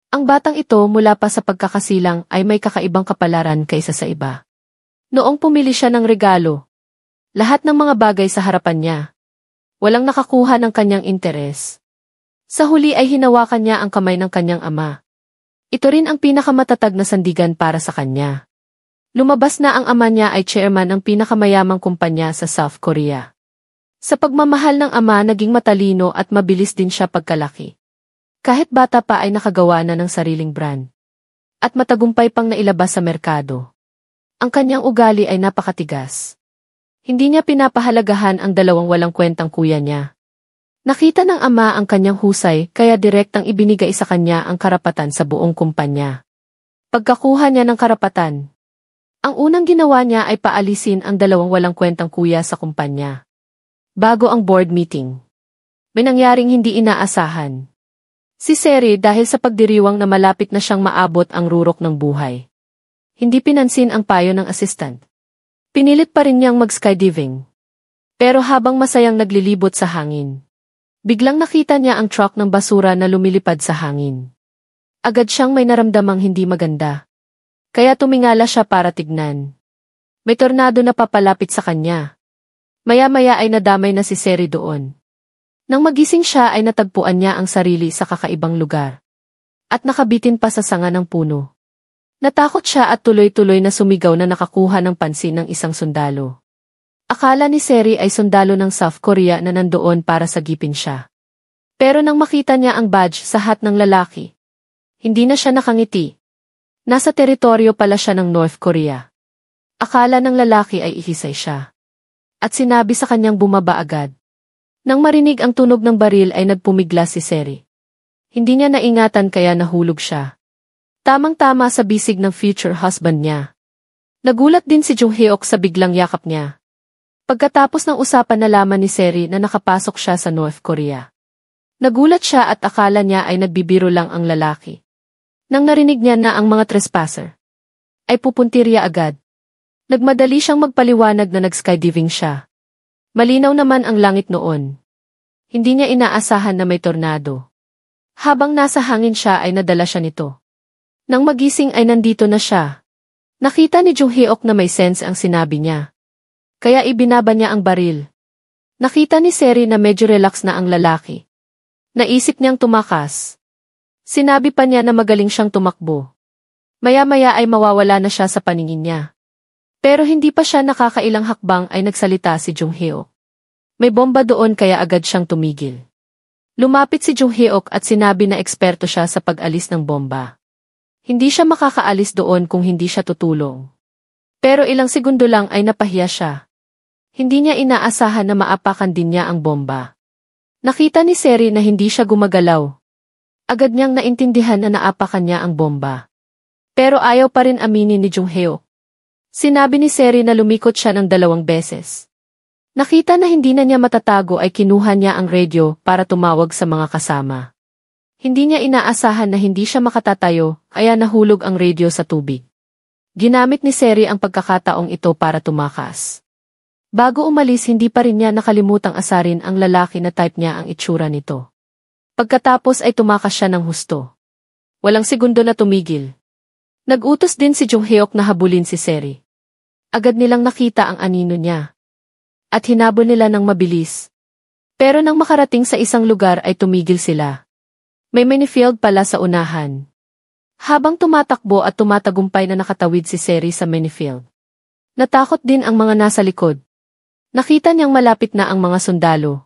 Ang batang ito mula pa sa pagkakasilang ay may kakaibang kapalaran kaysa sa iba. Noong pumili siya ng regalo, lahat ng mga bagay sa harapan niya. Walang nakakuha ng kanyang interes. Sa huli ay hinawakan niya ang kamay ng kanyang ama. Ito rin ang pinakamatatag na sandigan para sa kanya. Lumabas na ang ama niya ay chairman ng pinakamayamang kumpanya sa South Korea. Sa pagmamahal ng ama naging matalino at mabilis din siya pagkalaki. Kahit bata pa ay nakagawa na ng sariling brand. At matagumpay pang nailabas sa merkado. Ang kanyang ugali ay napakatigas. Hindi niya pinapahalagahan ang dalawang walang kwentang kuya niya. Nakita ng ama ang kanyang husay kaya direktang ibinigay sa kanya ang karapatan sa buong kumpanya. Pagkakuha niya ng karapatan, ang unang ginawa niya ay paalisin ang dalawang walang kwentang kuya sa kumpanya. Bago ang board meeting, may nangyaring hindi inaasahan. Si Seri dahil sa pagdiriwang na malapit na siyang maabot ang rurok ng buhay. Hindi pinansin ang payo ng assistant. Pinilit pa rin niyang mag-skydiving. Pero habang masayang naglilibot sa hangin, biglang nakita niya ang truck ng basura na lumilipad sa hangin. Agad siyang may naramdamang hindi maganda. Kaya tumingala siya para tignan. May tornado na papalapit sa kanya. Maya-maya ay nadamay na si Seri doon. Nang magising siya ay natagpuan niya ang sarili sa kakaibang lugar. At nakabitin pa sa sanga ng puno. Natakot siya at tuloy-tuloy na sumigaw na nakakuha ng pansin ng isang sundalo. Akala ni Seri ay sundalo ng South Korea na nandoon para sagipin siya. Pero nang makita niya ang badge sa hat ng lalaki, hindi na siya nakangiti. Nasa teritoryo pala siya ng North Korea. Akala ng lalaki ay ihisay siya. At sinabi sa kanyang bumaba agad. Nang marinig ang tunog ng baril ay nagpumigla si Seri. Hindi niya naingatan kaya nahulog siya. Tamang-tama sa bisig ng future husband niya. Nagulat din si Jung Hyuk sa biglang yakap niya. Pagkatapos ng usapan nalaman ni Seri na nakapasok siya sa North Korea. Nagulat siya at akala niya ay nagbibiro lang ang lalaki. Nang narinig niya na ang mga trespasser, ay pupuntirya agad. Nagmadali siyang magpaliwanag na nag-skydiving siya. Malinaw naman ang langit noon. Hindi niya inaasahan na may tornado. Habang nasa hangin siya ay nadala siya nito. Nang magising ay nandito na siya. Nakita ni Jung Hyuk na may sense ang sinabi niya. Kaya ibinaba niya ang baril. Nakita ni Seri na medyo relax na ang lalaki. Naisip niyang tumakas. Sinabi pa niya na magaling siyang tumakbo. Maya-maya ay mawawala na siya sa paningin niya. Pero hindi pa siya nakakailang hakbang ay nagsalita si Jung Hyuk. May bomba doon kaya agad siyang tumigil. Lumapit si Jung Hyuk at sinabi na eksperto siya sa pag-alis ng bomba. Hindi siya makakaalis doon kung hindi siya tutulong. Pero ilang segundo lang ay napahiya siya. Hindi niya inaasahan na maapakan din niya ang bomba. Nakita ni Seri na hindi siya gumagalaw. Agad niyang naintindihan na naapakan niya ang bomba. Pero ayaw pa rin aminin ni Jung Hyuk. Sinabi ni Seri na lumikot siya ng 2 beses. Nakita na hindi na niya matatago ay kinuha niya ang radio para tumawag sa mga kasama. Hindi niya inaasahan na hindi siya makatatayo, kaya nahulog ang radio sa tubig. Ginamit ni Seri ang pagkakataong ito para tumakas. Bago umalis hindi pa rin niya nakalimutang asarin ang lalaki na type niya ang itsura nito. Pagkatapos ay tumakas siya ng husto. Walang segundo na tumigil. Nag-utos din si Jung Hyuk na habulin si Seri. Agad nilang nakita ang anino niya. At hinabol nila ng mabilis. Pero nang makarating sa isang lugar ay tumigil sila. May minifield pala sa unahan. Habang tumatakbo at tumatagumpay na nakatawid si Seri sa minifield. Natakot din ang mga nasa likod. Nakita niyang malapit na ang mga sundalo.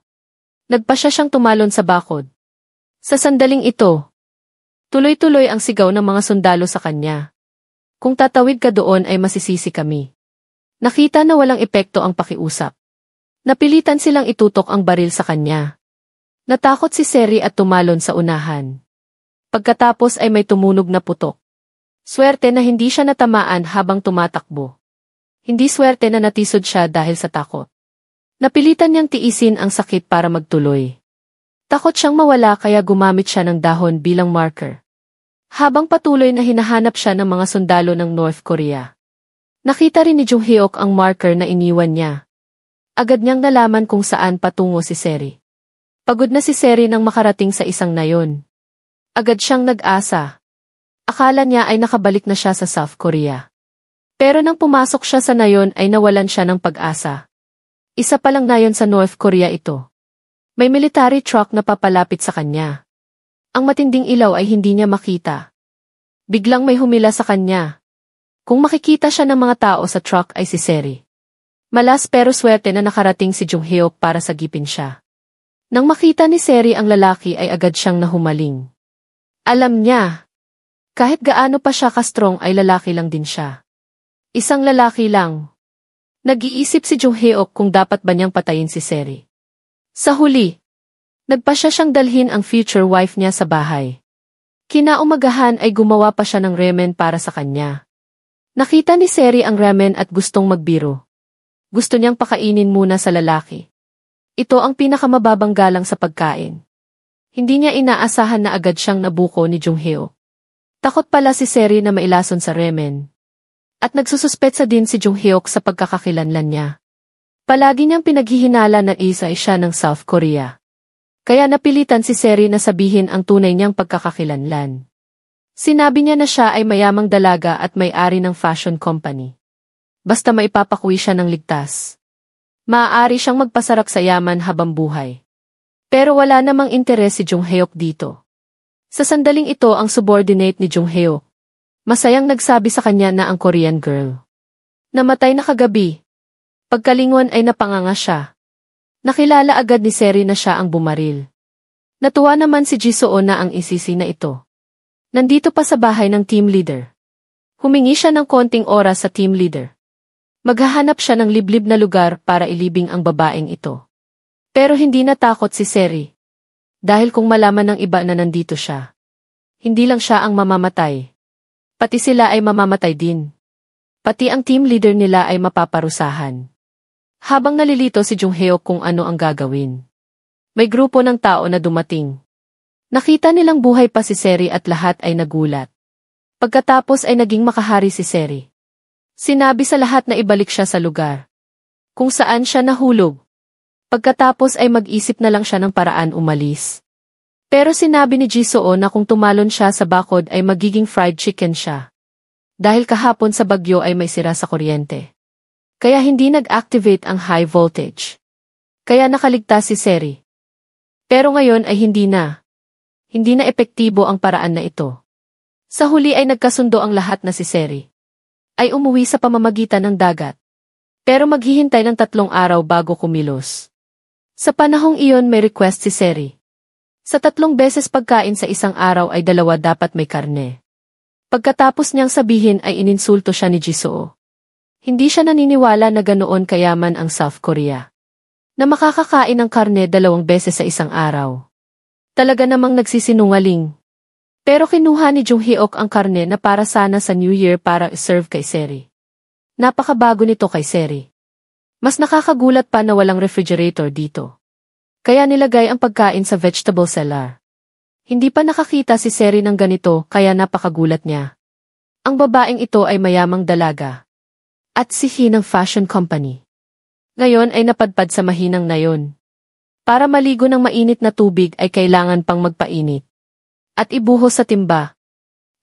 Nagpasya siyang tumalon sa bakod. Sa sandaling ito, tuloy-tuloy ang sigaw ng mga sundalo sa kanya. Kung tatawid ka doon ay masisisi kami. Nakita na walang epekto ang pakiusap. Napilitan silang itutok ang baril sa kanya. Natakot si Seri at tumalon sa unahan. Pagkatapos ay may tumunog na putok. Swerte na hindi siya natamaan habang tumatakbo. Hindi swerte na natisod siya dahil sa takot. Napilitan niyang tiisin ang sakit para magtuloy. Takot siyang mawala kaya gumamit siya ng dahon bilang marker. Habang patuloy na hinahanap siya ng mga sundalo ng North Korea. Nakita rin ni Jung Hyuk ang marker na iniwan niya. Agad niyang nalaman kung saan patungo si Seri. Pagod na si Seri nang makarating sa isang nayon. Agad siyang nag-asa. Akala niya ay nakabalik na siya sa South Korea. Pero nang pumasok siya sa nayon ay nawalan siya ng pag-asa. Isa pa lang nayon sa North Korea ito. May military truck na papalapit sa kanya. Ang matinding ilaw ay hindi niya makita. Biglang may humila sa kanya. Kung makikita siya ng mga tao sa truck ay si Seri. Malas pero swerte na nakarating si Jung Hyuk para sagipin siya. Nang makita ni Seri ang lalaki ay agad siyang nahumaling. Alam niya. Kahit gaano pa siya ka-strong ay lalaki lang din siya. Isang lalaki lang. Nag-iisip si Jung Hyuk kung dapat ba niyang patayin si Seri. Sa huli, nagpasya siyang dalhin ang future wife niya sa bahay. Kinaumagahan ay gumawa pa siya ng ramen para sa kanya. Nakita ni Seri ang ramen at gustong magbiro. Gusto niyang pakainin muna sa lalaki. Ito ang pinakamababang galang sa pagkain. Hindi niya inaasahan na agad siyang nabuko ni Jung Hyuk. Takot pala si Seri na mailason sa ramen. At nagsususpetsa din si Jung Hyuk sa pagkakakilanlan niya. Palagi niyang pinaghihinala na isa ay siya ng South Korea. Kaya napilitan si Seri na sabihin ang tunay niyang pagkakakilanlan. Sinabi niya na siya ay mayamang dalaga at may-ari ng fashion company. Basta maipapakuwi siya ng ligtas. Maaari siyang magpasarap sa yaman habang buhay. Pero wala namang interes si Jung Hyuk dito. Sa sandaling ito ang subordinate ni Jung Hyuk. Masayang nagsabi sa kanya na ang Korean girl namatay na kagabi. Pagkalingon ay napanganga siya. Nakilala agad ni Seri na siya ang bumaril. Natuwa naman si Jisoo na ang isisi na ito. Nandito pa sa bahay ng team leader. Humingi siya ng konting oras sa team leader. Maghahanap siya ng liblib na lugar para ilibing ang babaeng ito. Pero hindi natakot si Seri. Dahil kung malaman ng iba na nandito siya, hindi lang siya ang mamamatay. Pati sila ay mamamatay din. Pati ang team leader nila ay mapaparusahan. Habang nalilito si Jung Hyuk kung ano ang gagawin, may grupo ng tao na dumating. Nakita nilang buhay pa si Seri at lahat ay nagulat. Pagkatapos ay naging makahari si Seri. Sinabi sa lahat na ibalik siya sa lugar kung saan siya nahulog. Pagkatapos ay mag-isip na lang siya ng paraan umalis. Pero sinabi ni Jisoo na kung tumalon siya sa bakod ay magiging fried chicken siya. Dahil kahapon sa bagyo ay may sira sa kuryente. Kaya hindi nag-activate ang high voltage. Kaya nakaligtas si Seri. Pero ngayon ay hindi na. Hindi na epektibo ang paraan na ito. Sa huli ay nagkasundo ang lahat na si Seri ay umuwi sa pamamagitan ng dagat. Pero maghihintay ng 3 araw bago kumilos. Sa panahong iyon may request si Seri. Sa 3 beses pagkain sa isang araw ay 2 dapat may karne. Pagkatapos niyang sabihin ay ininsulto siya ni Jisoo. Hindi siya naniniwala na ganoon kayaman ang South Korea. Na makakakain ng karne 2 beses sa isang araw. Talaga namang nagsisinungaling. Pero kinuha ni Jung Hyuk ang karne na para sana sa New Year para serve kay Seri. Napakabago nito kay Seri. Mas nakakagulat pa na walang refrigerator dito. Kaya nilagay ang pagkain sa vegetable cellar. Hindi pa nakakita si Seri ng ganito kaya napakagulat niya. Ang babaeng ito ay mayamang dalaga. At sihi ng fashion company. Ngayon ay napadpad sa mahinang nayon. Para maligo ng mainit na tubig ay kailangan pang magpainit. At ibuhos sa timba.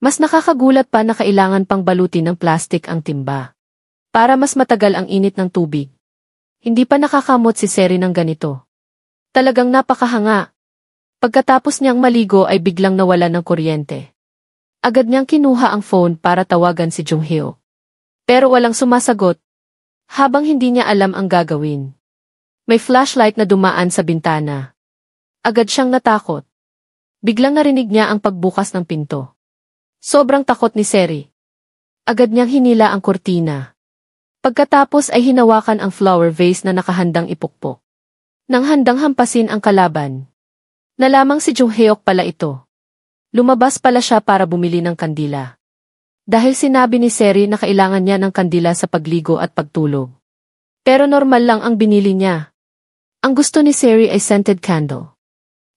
Mas nakakagulat pa na kailangan pang balutin ng plastic ang timba. Para mas matagal ang init ng tubig. Hindi pa nakakamot si Seri ng ganito. Talagang napakahanga. Pagkatapos niyang maligo ay biglang nawala ng kuryente. Agad niyang kinuha ang phone para tawagan si Jung Hyuk. Pero walang sumasagot. Habang hindi niya alam ang gagawin. May flashlight na dumaan sa bintana. Agad siyang natakot. Biglang narinig niya ang pagbukas ng pinto. Sobrang takot ni Seri. Agad niyang hinila ang kurtina. Pagkatapos ay hinawakan ang flower vase na nakahandang ipukpok. Nang handang hampasin ang kalaban. Nalamang si Jung Hyuk pala ito. Lumabas pala siya para bumili ng kandila. Dahil sinabi ni Seri na kailangan niya ng kandila sa pagligo at pagtulog. Pero normal lang ang binili niya. Ang gusto ni Seri ay scented candle.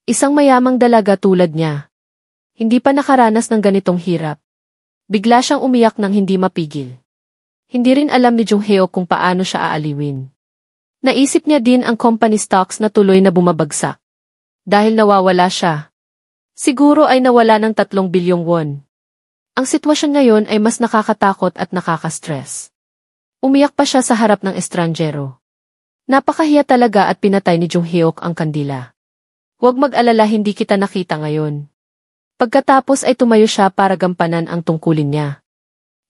Isang mayamang dalaga tulad niya. Hindi pa nakaranas ng ganitong hirap. Bigla siyang umiyak nang hindi mapigil. Hindi rin alam ni Jung Hyuk kung paano siya aaliwin. Naisip niya din ang company stocks na tuloy na bumabagsak. Dahil nawawala siya. Siguro ay nawala ng 3 bilyong won. Ang sitwasyon ngayon ay mas nakakatakot at nakaka-stress. Umiyak pa siya sa harap ng estranjero. Napakahiya talaga at pinatay ni Jung Hyuk ang kandila. Huwag mag-alala, hindi kita nakita ngayon. Pagkatapos ay tumayo siya para gampanan ang tungkulin niya.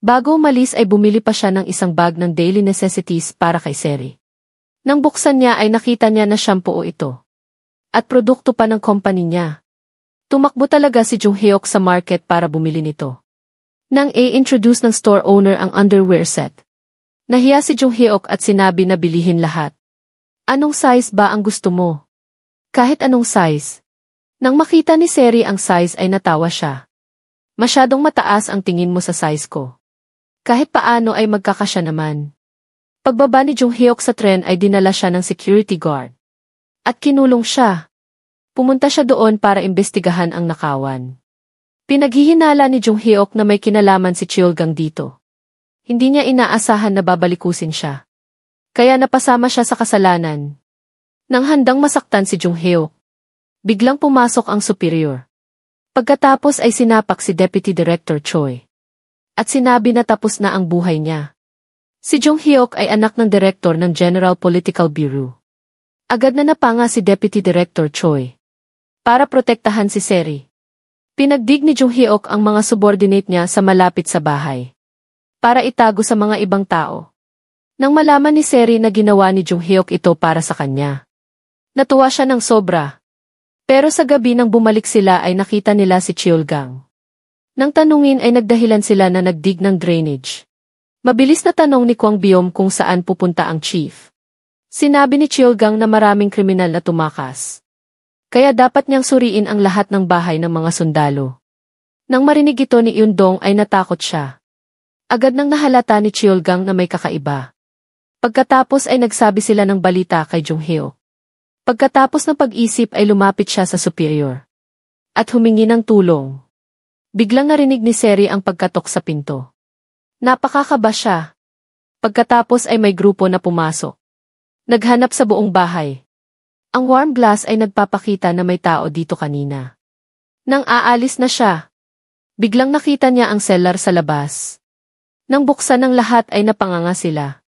Bago umalis ay bumili pa siya ng isang bag ng daily necessities para kay Seri. Nang buksan niya ay nakita niya na shampoo ito. At produkto pa ng company niya. Tumakbo talaga si Jung Hyuk sa market para bumili nito. Nang i-introduce ng store owner ang underwear set. Nahiya si Jung Hyuk at sinabi na bilihin lahat. Anong size ba ang gusto mo? Kahit anong size. Nang makita ni Seri ang size ay natawa siya. Masyadong mataas ang tingin mo sa size ko. Kahit paano ay magkakasya naman. Pagbaba ni Jung Hyuk sa tren ay dinala siya ng security guard. At kinulong siya. Pumunta siya doon para imbestigahan ang nakawan. Pinaghihinala ni Jung Hyuk na may kinalaman si Cheolgang dito. Hindi niya inaasahan na babalikusin siya. Kaya napasama siya sa kasalanan. Nang handang masaktan si Jung Hyuk, biglang pumasok ang superior. Pagkatapos ay sinapak si Deputy Director Choi. At sinabi na tapos na ang buhay niya. Si Jung Hyuk ay anak ng direktor ng General Political Bureau. Agad na napanga si Deputy Director Choi para protektahan si Seri. Pinagdig ni Jung Hyuk ang mga subordinate niya sa malapit sa bahay para itago sa mga ibang tao. Nang malaman ni Seri na ginawa ni Jung Hyuk ito para sa kanya, natuwa siya ng sobra. Pero sa gabi nang bumalik sila ay nakita nila si Cheolgang. Nang tanungin ay nagdahilan sila na nagdig ng drainage. Mabilis na tanong ni Kwang Byom kung saan pupunta ang chief. Sinabi ni Cheolgang na maraming kriminal na tumakas. Kaya dapat niyang suriin ang lahat ng bahay ng mga sundalo. Nang marinig ito ni Yundong ay natakot siya. Agad nang nahalata ni Cheolgang na may kakaiba. Pagkatapos ay nagsabi sila ng balita kay Jung Hyuk. Pagkatapos ng pag-isip ay lumapit siya sa superior. At humingi ng tulong. Biglang narinig ni Seri ang pagkatok sa pinto. Napakakaba siya. Pagkatapos ay may grupo na pumasok. Naghanap sa buong bahay. Ang warm glass ay nagpapakita na may tao dito kanina. Nang aalis na siya, biglang nakita niya ang cellar sa labas. Nang buksan ng lahat ay napanganga sila.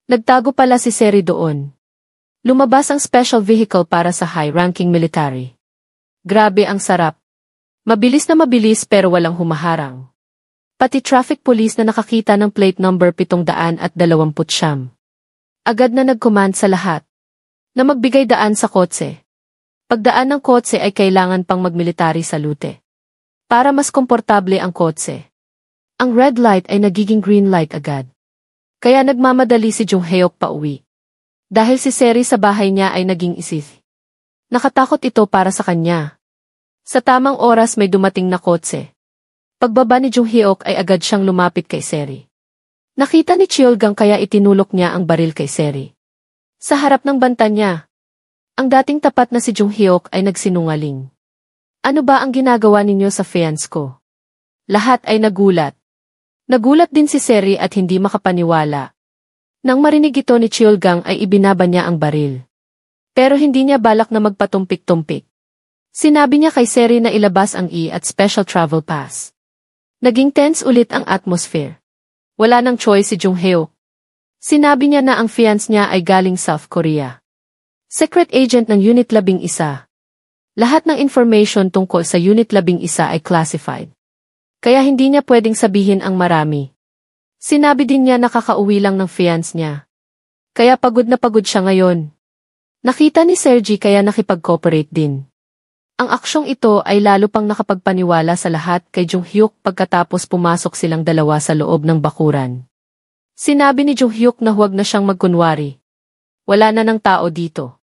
Nagtago pala si Seri doon. Lumabas ang special vehicle para sa high-ranking military. Grabe ang sarap. Mabilis na mabilis pero walang humaharang. Pati traffic police na nakakita ng plate number 729. Agad na nag-command sa lahat na magbigay daan sa kotse. Pagdaan ng kotse ay kailangan pang magmilitary salute. Para mas komportable ang kotse. Ang red light ay nagiging green light agad. Kaya nagmamadali si Jung Hyuk pa uwi. Dahil si Seri sa bahay niya ay naging isip. Nakatakot ito para sa kanya. Sa tamang oras may dumating na kotse. Pagbaba ni Jung Hyuk ay agad siyang lumapit kay Seri. Nakita ni Cheolgang kaya itinulok niya ang baril kay Seri. Sa harap ng banta niya, ang dating tapat na si Jung Hyuk ay nagsinungaling. Ano ba ang ginagawa ninyo sa fiancé ko? Lahat ay nagulat. Nagulat din si Seri at hindi makapaniwala. Nang marinig ito ni Cheolgang ay ibinaba niya ang baril. Pero hindi niya balak na magpatumpik-tumpik. Sinabi niya kay Seri na ilabas ang at special travel pass. Naging tense ulit ang atmosphere. Wala nang choice si Jung Hyuk. Sinabi niya na ang fiancé niya ay galing South Korea. Secret agent ng Unit 11. Lahat ng information tungkol sa Unit 11 ay classified. Kaya hindi niya pwedeng sabihin ang marami. Sinabi din niya nakakauwi lang ng fiancé niya. Kaya pagod na pagod siya ngayon. Nakita ni Sergi kaya nakipag-cooperate din. Ang aksyong ito ay lalo pang nakapagpaniwala sa lahat kay Jung Hyuk pagkatapos pumasok silang dalawa sa loob ng bakuran. Sinabi ni Jung Hyuk na huwag na siyang magkunwari. Wala na ng tao dito.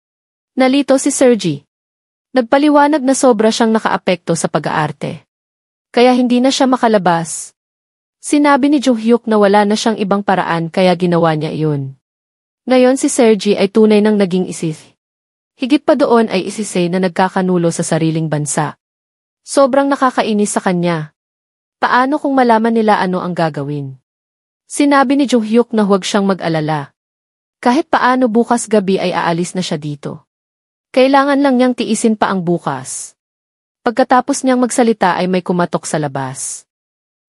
Nalito si Sergi. Nagpaliwanag na sobra siyang nakaapekto sa pag-aarte. Kaya hindi na siya makalabas. Sinabi ni Jung Hyuk na wala na siyang ibang paraan kaya ginawa niya iyon. Ngayon si Sergi ay tunay nang naging isip. Higit pa doon ay isisay na nagkakanulo sa sariling bansa. Sobrang nakakainis sa kanya. Paano kung malaman nila ano ang gagawin? Sinabi ni Jung Hyuk na huwag siyang mag-alala. Kahit paano bukas gabi ay aalis na siya dito. Kailangan lang niyang tiisin pa ang bukas. Pagkatapos niyang magsalita ay may kumatok sa labas.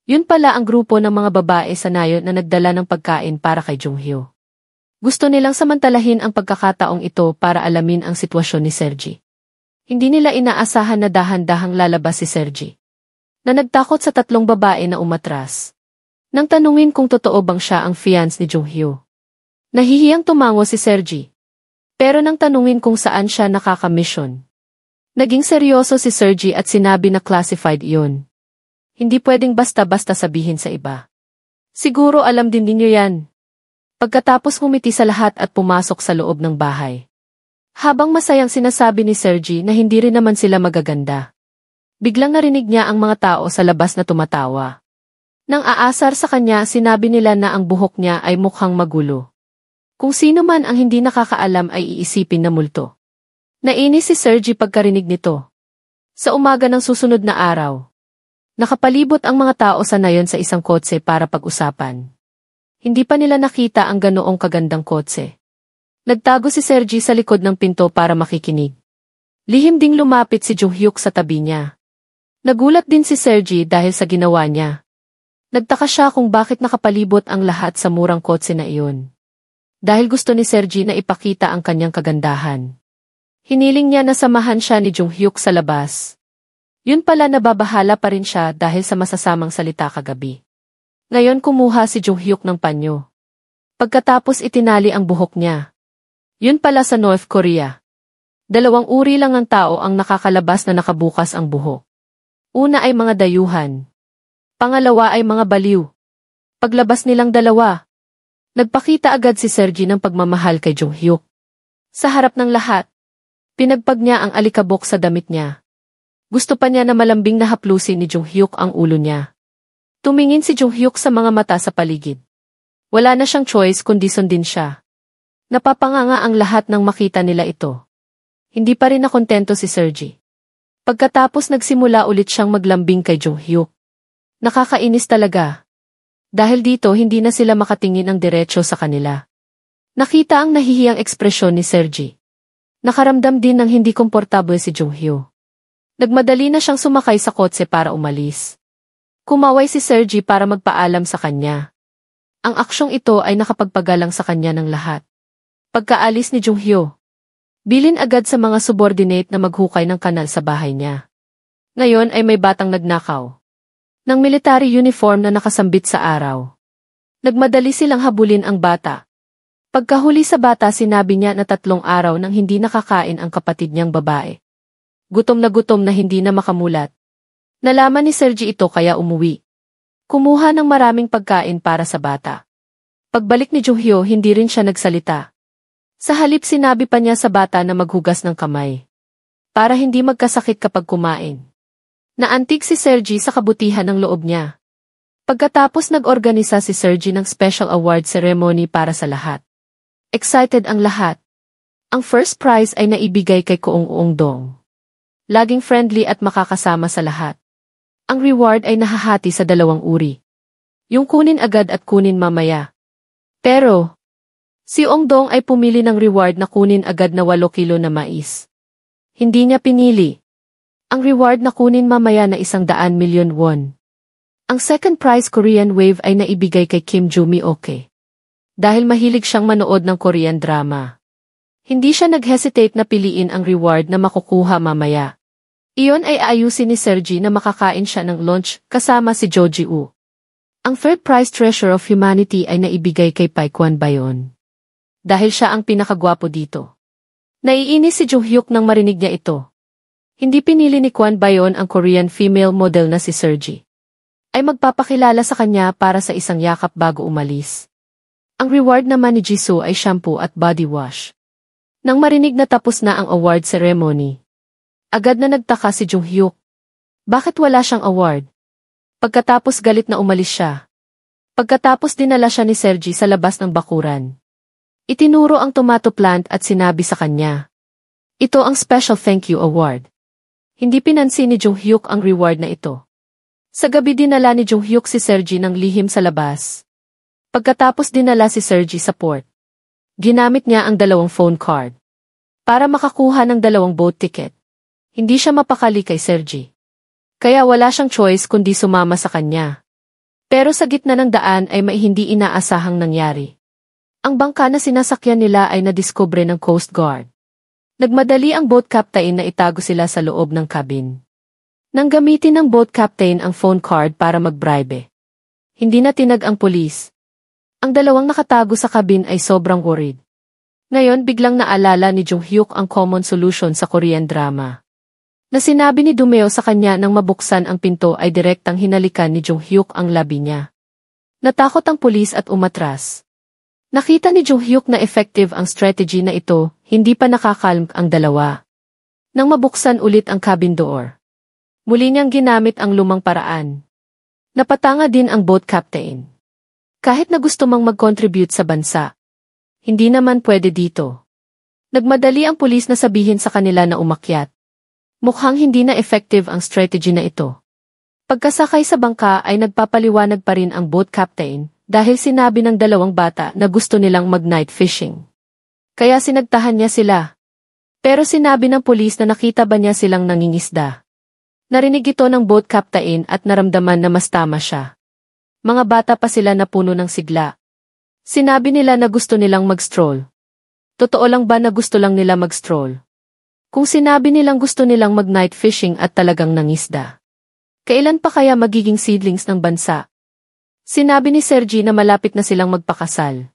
Yun pala ang grupo ng mga babae sa nayon na nagdala ng pagkain para kay Junghyo. Gusto nilang samantalahin ang pagkakataong ito para alamin ang sitwasyon ni Sergi. Hindi nila inaasahan na dahan-dahang lalabas si Sergi, na nagtakot sa tatlong babae na umatras. Nang tanungin kung totoo bang siya ang fiance ni Junghyo. Nahihiyang tumango si Sergi. Pero nang tanungin kung saan siya nakakamisyon. Naging seryoso si Sergi at sinabi na classified iyon. Hindi pwedeng basta-basta sabihin sa iba. Siguro alam din ninyo yan. Pagkatapos ngumiti sa lahat at pumasok sa loob ng bahay. Habang masayang sinasabi ni Sergi na hindi rin naman sila magaganda. Biglang narinig niya ang mga tao sa labas na tumatawa. Nang aasar sa kanya, sinabi nila na ang buhok niya ay mukhang magulo. Kung sino man ang hindi nakakaalam ay iisipin na multo. Nainis si Sergi pagkarinig nito. Sa umaga ng susunod na araw, nakapalibot ang mga tao sa nayon sa isang kotse para pag-usapan. Hindi pa nila nakita ang ganoong kagandang kotse. Nagtago si Sergi sa likod ng pinto para makikinig. Lihim ding lumapit si Junhyuk sa tabi niya. Nagulat din si Sergi dahil sa ginawa niya. Nagtaka siya kung bakit nakapalibot ang lahat sa murang kotse na iyon. Dahil gusto ni Sergi na ipakita ang kanyang kagandahan. Hiniling niya na samahan siya ni Junhyuk sa labas. Yun pala, nababahala pa rin siya dahil sa masasamang salita kagabi. Ngayon kumuha si Junhyuk ng panyo. Pagkatapos itinali ang buhok niya. Yun pala sa North Korea. Dalawang uri lang ng tao ang nakakalabas na nakabukas ang buhok. Una ay mga dayuhan. Pangalawa ay mga baliw. Paglabas nilang dalawa, nagpakita agad si Sergi ng pagmamahal kay Junhyuk. Sa harap ng lahat, pinagpag niya ang alikabok sa damit niya. Gusto pa niya na malambing na haplusin ni Junhyuk ang ulo niya. Tumingin si Junhyuk sa mga mata sa paligid. Wala na siyang choice kundi sundin siya. Napapanganga ang lahat nang makita nila ito. Hindi pa rin nakontento si Sergi. Pagkatapos nagsimula ulit siyang maglambing kay Junhyuk. Nakakainis talaga. Dahil dito hindi na sila makatingin ng diretso sa kanila. Nakita ang nahihiyang ekspresyon ni Sergi. Nakaramdam din ng hindi komportable si Junghyo. Nagmadali na siyang sumakay sa kotse para umalis. Kumaway si Sergi para magpaalam sa kanya. Ang aksyong ito ay nakapagpagalang sa kanya ng lahat. Pagkaalis ni Junghyo, bilin agad sa mga subordinate na maghukay ng kanal sa bahay niya. Ngayon ay may batang nagnakaw ng military uniform na nakasambit sa araw. Nagmadali silang habulin ang bata. Pagkahuli sa bata, sinabi niya na 3 araw nang hindi nakakain ang kapatid niyang babae. Gutom na hindi na makamulat. Nalaman ni Sergi ito kaya umuwi. Kumuha ng maraming pagkain para sa bata. Pagbalik ni Junghyo, hindi rin siya nagsalita. Sa halip, sinabi pa niya sa bata na maghugas ng kamay. Para hindi magkasakit kapag kumain. Naantig si Sergi sa kabutihan ng loob niya. Pagkatapos nag-organisa si Sergi ng special award ceremony para sa lahat. Excited ang lahat. Ang first prize ay naibigay kay Koong Uongdong. Laging friendly at makakasama sa lahat. Ang reward ay nahahati sa 2 uri. Yung kunin agad at kunin mamaya. Pero, si Ongdong ay pumili ng reward na kunin agad na 8 kilo na mais. Hindi niya pinili ang reward na kunin mamaya na 100 milyon won. Ang second prize Korean Wave ay naibigay kay Kim Jumi-oke. Dahil mahilig siyang manood ng Korean drama. Hindi siya nag-hesitate na piliin ang reward na makukuha mamaya. Iyon ay aayusin ni Sergi na makakain siya ng lunch kasama si Jo Ji-woo. Ang third prize Treasure of Humanity ay naibigay kay Pai Kwan Bayon. Dahil siya ang pinakagwapo dito. Naiinis si Junhyuk nang marinig niya ito. Hindi pinili ni Kwan Bayon ang Korean female model na si Sergi. Ay magpapakilala sa kanya para sa isang yakap bago umalis. Ang reward naman ni Jisoo ay shampoo at body wash. Nang marinig na tapos na ang award ceremony, agad na nagtaka si Junhyuk. Bakit wala siyang award? Pagkatapos galit na umalis siya. Pagkatapos dinala siya ni Sergi sa labas ng bakuran. Itinuro ang tomato plant at sinabi sa kanya, ito ang special thank you award. Hindi pinansin ni Junhyuk ang reward na ito. Sa gabi dinala ni Junhyuk si Sergi ng lihim sa labas. Pagkatapos dinala si Sergi sa port. Ginamit niya ang 2 phone card para makakuha ng 2 boat ticket. Hindi siya mapakali kay Sergi. Kaya wala siyang choice kundi sumama sa kanya. Pero sa gitna ng daan ay may hindi inaasahang nangyari. Ang bangka na sinasakyan nila ay nadiskubre ng Coast Guard. Nagmadali ang boat captain na itago sila sa loob ng cabin. Nang gamitin ng boat captain ang phone card para magbribe. Hindi na tinag ang pulis. Ang dalawang nakatago sa cabin ay sobrang worried. Ngayon biglang naalala ni Jung Hyuk ang common solution sa Korean drama. Na sinabi ni Dumeo sa kanya nang mabuksan ang pinto ay direktang hinalikan ni Jung Hyuk ang labi niya. Natakot ang pulis at umatras. Nakita ni Jung Hyuk na effective ang strategy na ito, hindi pa nakakalm ang dalawa. Nang mabuksan ulit ang cabin door. Muli niyang ginamit ang lumang paraan. Napatanga din ang boat captain. Kahit na gusto mang mag-contribute sa bansa. Hindi naman pwede dito. Nagmadali ang pulis na sabihin sa kanila na umakyat. Mukhang hindi na effective ang strategy na ito. Pagkasakay sa bangka ay nagpapaliwanag pa rin ang boat captain dahil sinabi ng dalawang bata na gusto nilang mag-night fishing. Kaya sinagtahan niya sila. Pero sinabi ng pulis na nakita ba niya silang nangingisda. Narinig ito ng boat captain at naramdaman na mas tama siya. Mga bata pa sila na puno ng sigla. Sinabi nila na gusto nilang mag-stroll. Totoo lang ba na gusto lang nila mag-stroll? Kung sinabi nilang gusto nilang mag-night fishing at talagang nangisda. Kailan pa kaya magiging seedlings ng bansa? Sinabi ni Sergi na malapit na silang magpakasal.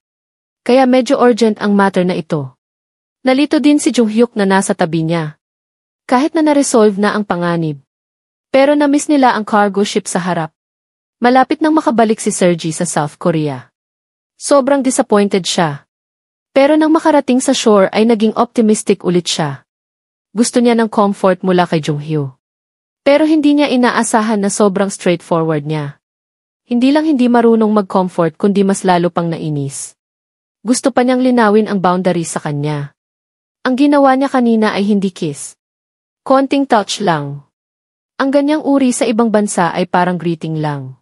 Kaya medyo urgent ang matter na ito. Nalito din si Jung Hyuk na nasa tabi niya. Kahit na na-resolve na ang panganib. Pero na-miss nila ang cargo ship sa harap. Malapit nang makabalik si Sergi sa South Korea. Sobrang disappointed siya. Pero nang makarating sa shore ay naging optimistic ulit siya. Gusto niya ng comfort mula kay Jung Hyuk. Pero hindi niya inaasahan na sobrang straightforward niya. Hindi lang hindi marunong mag-comfort kundi mas lalo pang nainis. Gusto pa niyang linawin ang boundaries sa kanya. Ang ginawa niya kanina ay hindi kiss. Konting touch lang. Ang ganyang uri sa ibang bansa ay parang greeting lang.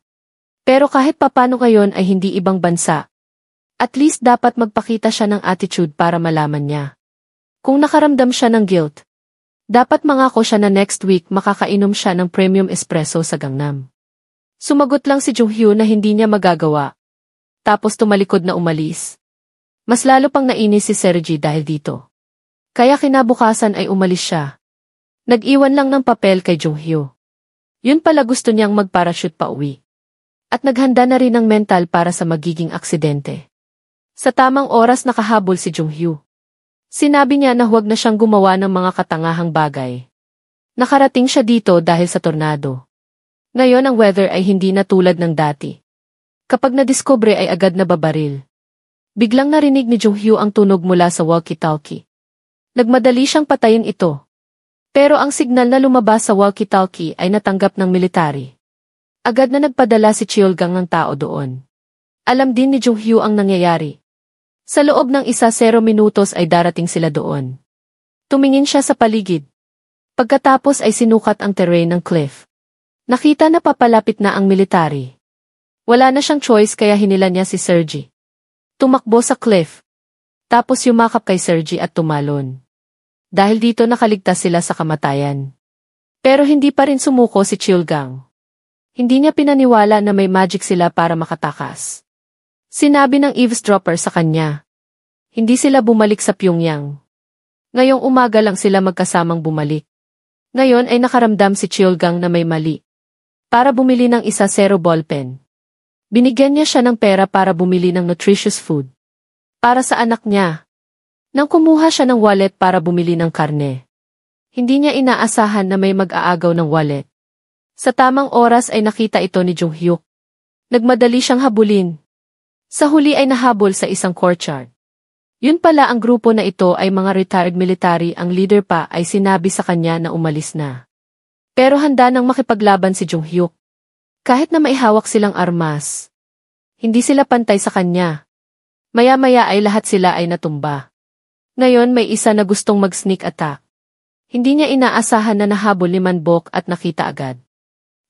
Pero kahit papano ngayon ay hindi ibang bansa. At least dapat magpakita siya ng attitude para malaman niya. Kung nakaramdam siya ng guilt, dapat mangako siya na next week makakainom siya ng premium espresso sa Gangnam. Sumagot lang si Jung Hyuk na hindi niya magagawa. Tapos tumalikod na umalis. Mas lalo pang nainis si Sergi dahil dito. Kaya kinabukasan ay umalis siya. Nag-iwan lang ng papel kay Jung Hyuk. Yun pala gusto niyang mag-parachute pa uwi. At naghanda na rin ng mental para sa magiging aksidente. Sa tamang oras nakahabol si Jung Hyuk. Sinabi niya na huwag na siyang gumawa ng mga katangahang bagay. Nakarating siya dito dahil sa tornado. Ngayon ang weather ay hindi na tulad ng dati. Kapag nadiskubre ay agad na babaril. Biglang narinig ni Jung Hyuk ang tunog mula sa walkie-talkie. Nagmadali siyang patayin ito. Pero ang signal na lumabas sa walkie-talkie ay natanggap ng military. Agad na nagpadala si Cheolgang ng tao doon. Alam din ni Jung Hyuk ang nangyayari. Sa loob ng 10 minutos ay darating sila doon. Tumingin siya sa paligid. Pagkatapos ay sinukat ang terrain ng cliff. Nakita na papalapit na ang military. Wala na siyang choice kaya hinila niya si Sergi. Tumakbo sa cliff. Tapos yumakap kay Sergi at tumalon. Dahil dito nakaligtas sila sa kamatayan. Pero hindi pa rin sumuko si Cheolgang. Hindi niya pinaniwala na may magic sila para makatakas. Sinabi ng eavesdropper sa kanya. Hindi sila bumalik sa Pyongyang. Ngayong umaga lang sila magkasamang bumalik. Ngayon ay nakaramdam si Cheolgang na may mali. Para bumili ng 1 ballpen. Binigyan niya siya ng pera para bumili ng nutritious food. Para sa anak niya. Nang kumuha siya ng wallet para bumili ng karne. Hindi niya inaasahan na may mag-aagaw ng wallet. Sa tamang oras ay nakita ito ni Jung Hyuk. Nagmadali siyang habulin. Sa huli ay nahabol sa isang courtyard. Yun pala ang grupo na ito ay mga retired military, ang leader pa ay sinabi sa kanya na umalis na. Pero handa nang makipaglaban si Jung Hyuk. Kahit na maihawak silang armas. Hindi sila pantay sa kanya. Maya-maya ay lahat sila ay natumba. Ngayon may isa na gustong mag-sneak attack. Hindi niya inaasahan na nahabol ni Manbok at nakita agad.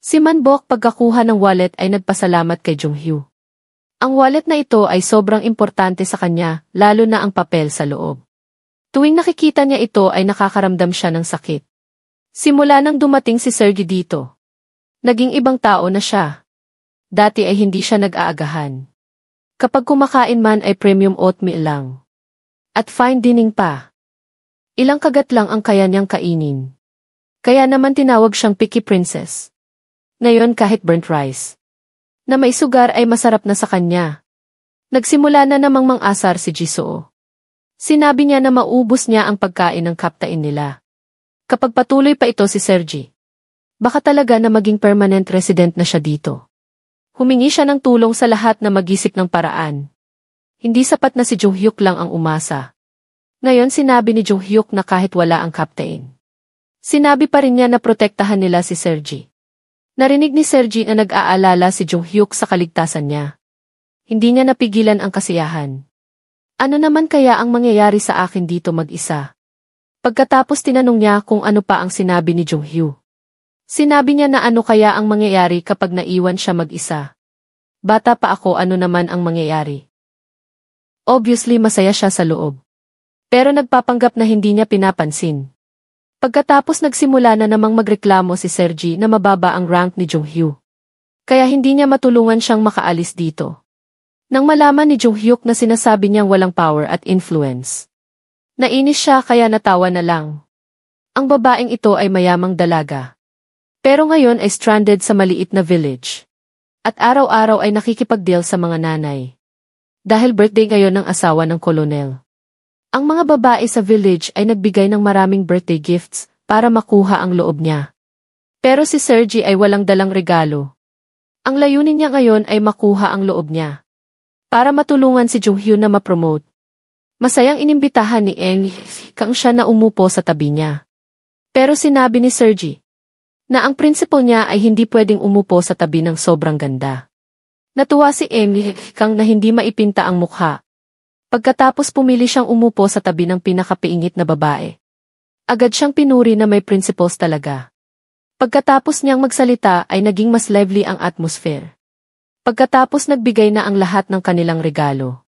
Si Manbok pagkakuha ng wallet ay nagpasalamat kay Jung Hyuk. Ang wallet na ito ay sobrang importante sa kanya, lalo na ang papel sa loob. Tuwing nakikita niya ito ay nakakaramdam siya ng sakit. Simula nang dumating si Sergi dito. Naging ibang tao na siya. Dati ay hindi siya nag-aagahan. Kapag kumakain man ay premium oatmeal lang. At fine dining pa. Ilang kagat lang ang kaya niyang kainin. Kaya naman tinawag siyang picky princess. Ngayon kahit burnt rice na may sugar ay masarap na sa kanya. Nagsimula na namang mang-asar si Jisoo. Sinabi niya na maubos niya ang pagkain ng kaptain nila. Kapag patuloy pa ito si Sergi, baka talaga na maging permanent resident na siya dito. Humingi siya ng tulong sa lahat na mag-isip ng paraan. Hindi sapat na si Jung-hyuk lang ang umasa. Ngayon sinabi ni Jung-hyuk na kahit wala ang kaptain, sinabi pa rin niya na protektahan nila si Sergi. Narinig ni Sergi na nag-aalala si Jung-hyuk sa kaligtasan niya. Hindi niya napigilan ang kasiyahan. Ano naman kaya ang mangyayari sa akin dito mag-isa? Pagkatapos tinanong niya kung ano pa ang sinabi ni Jung-hyo. Sinabi niya na ano kaya ang mangyayari kapag naiwan siya mag-isa. Bata pa ako, ano naman ang mangyayari? Obviously masaya siya sa loob. Pero nagpapanggap na hindi niya pinapansin. Pagkatapos nagsimula na namang magreklamo si Sergi na mababa ang rank ni Jung-hyo. Kaya hindi niya matulungan siyang makaalis dito. Nang malaman ni Jung-hyuk na sinasabi niyang walang power at influence, nainis siya kaya natawa na lang. Ang babaeng ito ay mayamang dalaga. Pero ngayon ay stranded sa maliit na village. At araw-araw ay nakikipag-deal sa mga nanay. Dahil birthday ngayon ng asawa ng kolonel. Ang mga babae sa village ay nagbigay ng maraming birthday gifts para makuha ang loob niya. Pero si Sergi ay walang dalang regalo. Ang layunin niya ngayon ay makuha ang loob niya. Para matulungan si Jung-hyo na ma-promote. Masayang inimbitahan ni Eng kang siya na umupo sa tabi niya. Pero sinabi ni Sergi na ang principal niya ay hindi pwedeng umupo sa tabi ng sobrang ganda. Natuwa si Eng kang na hindi maipinta ang mukha. Pagkatapos pumili siyang umupo sa tabi ng pinakapiingit na babae. Agad siyang pinuri na may principles talaga. Pagkatapos niyang magsalita ay naging mas lively ang atmosphere. Pagkatapos nagbigay na ang lahat ng kanilang regalo.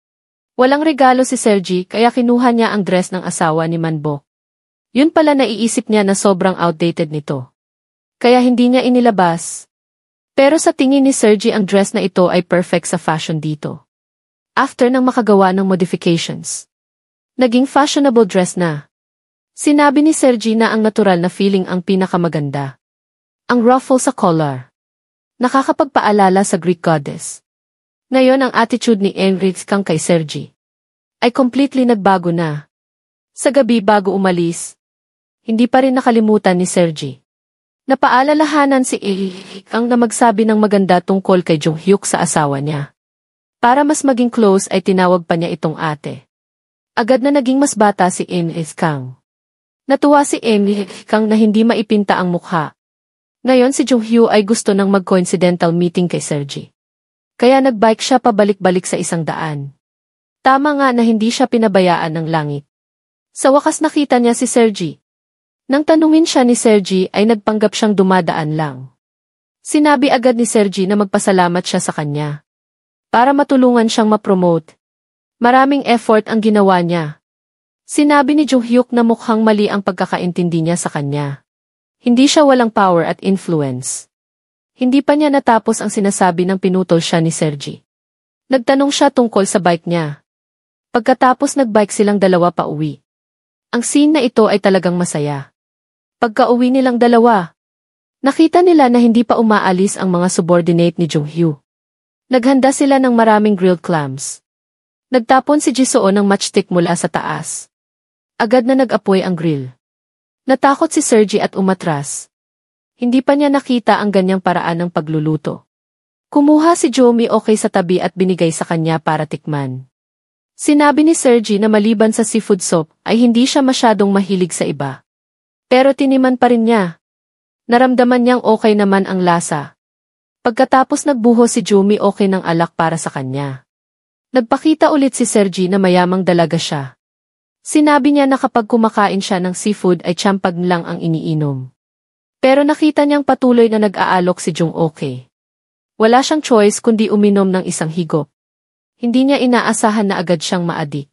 Walang regalo si Sergi kaya kinuha niya ang dress ng asawa ni Manbok. Yun pala naiisip niya na sobrang outdated nito. Kaya hindi niya inilabas. Pero sa tingin ni Sergi ang dress na ito ay perfect sa fashion dito. After nang makagawa ng modifications, naging fashionable dress na. Sinabi ni Sergi na ang natural na feeling ang pinakamaganda. Ang ruffle sa collar. Nakakapagpaalala sa Greek goddess. Ngayon ang attitude ni Enrique kang kay Sergi ay completely nagbago na. Sa gabi bago umalis, hindi pa rin nakalimutan ni Sergi. Napaalalahanan si Kang na magsabi ng maganda tungkol kay Jung-hyuk sa asawa niya. Para mas maging close ay tinawag pa niya itong ate. Agad na naging mas bata si Kang. Natuwa si Kang na hindi maipinta ang mukha. Ngayon si Jung-hyo ay gusto ng mag-coincidental meeting kay Sergi. Kaya nagbike siya pabalik-balik sa 100. Tama nga na hindi siya pinabayaan ng langit. Sa wakas nakita niya si Sergi. Nang tanungin siya ni Sergi ay nagpanggap siyang dumadaan lang. Sinabi agad ni Sergi na magpasalamat siya sa kanya. Para matulungan siyang ma-promote. Maraming effort ang ginawa niya. Sinabi ni Jung-hyuk na mukhang mali ang pagkakaintindi niya sa kanya. Hindi siya walang power at influence. Hindi pa niya natapos ang sinasabi ng pinutol siya ni Sergi. Nagtanong siya tungkol sa bike niya. Pagkatapos nagbike silang dalawa pa uwi. Ang scene na ito ay talagang masaya. Pagka-uwi nilang dalawa, nakita nila na hindi pa umaalis ang mga subordinate ni Jung-hyo. Naghanda sila ng maraming grilled clams. Nagtapon si Jisoo ng matchstick mula sa taas. Agad na nag-apoy ang grill. Natakot si Sergi at umatras. Hindi pa niya nakita ang ganyang paraan ng pagluluto. Kumuha si Jomi okay sa tabi at binigay sa kanya para tikman. Sinabi ni Sergi na maliban sa seafood soup ay hindi siya masyadong mahilig sa iba. Pero tiniman pa rin niya. Naramdaman niyang okay naman ang lasa. Pagkatapos nagbuho si Jomi okay ng alak para sa kanya. Nagpakita ulit si Sergi na mayamang dalaga siya. Sinabi niya na kapag kumakain siya ng seafood ay tiyampag lang ang iniinom. Pero nakita niyang patuloy na nag-aalok si Jung okay. Wala siyang choice kundi uminom ng isang higop. Hindi niya inaasahan na agad siyang maadik.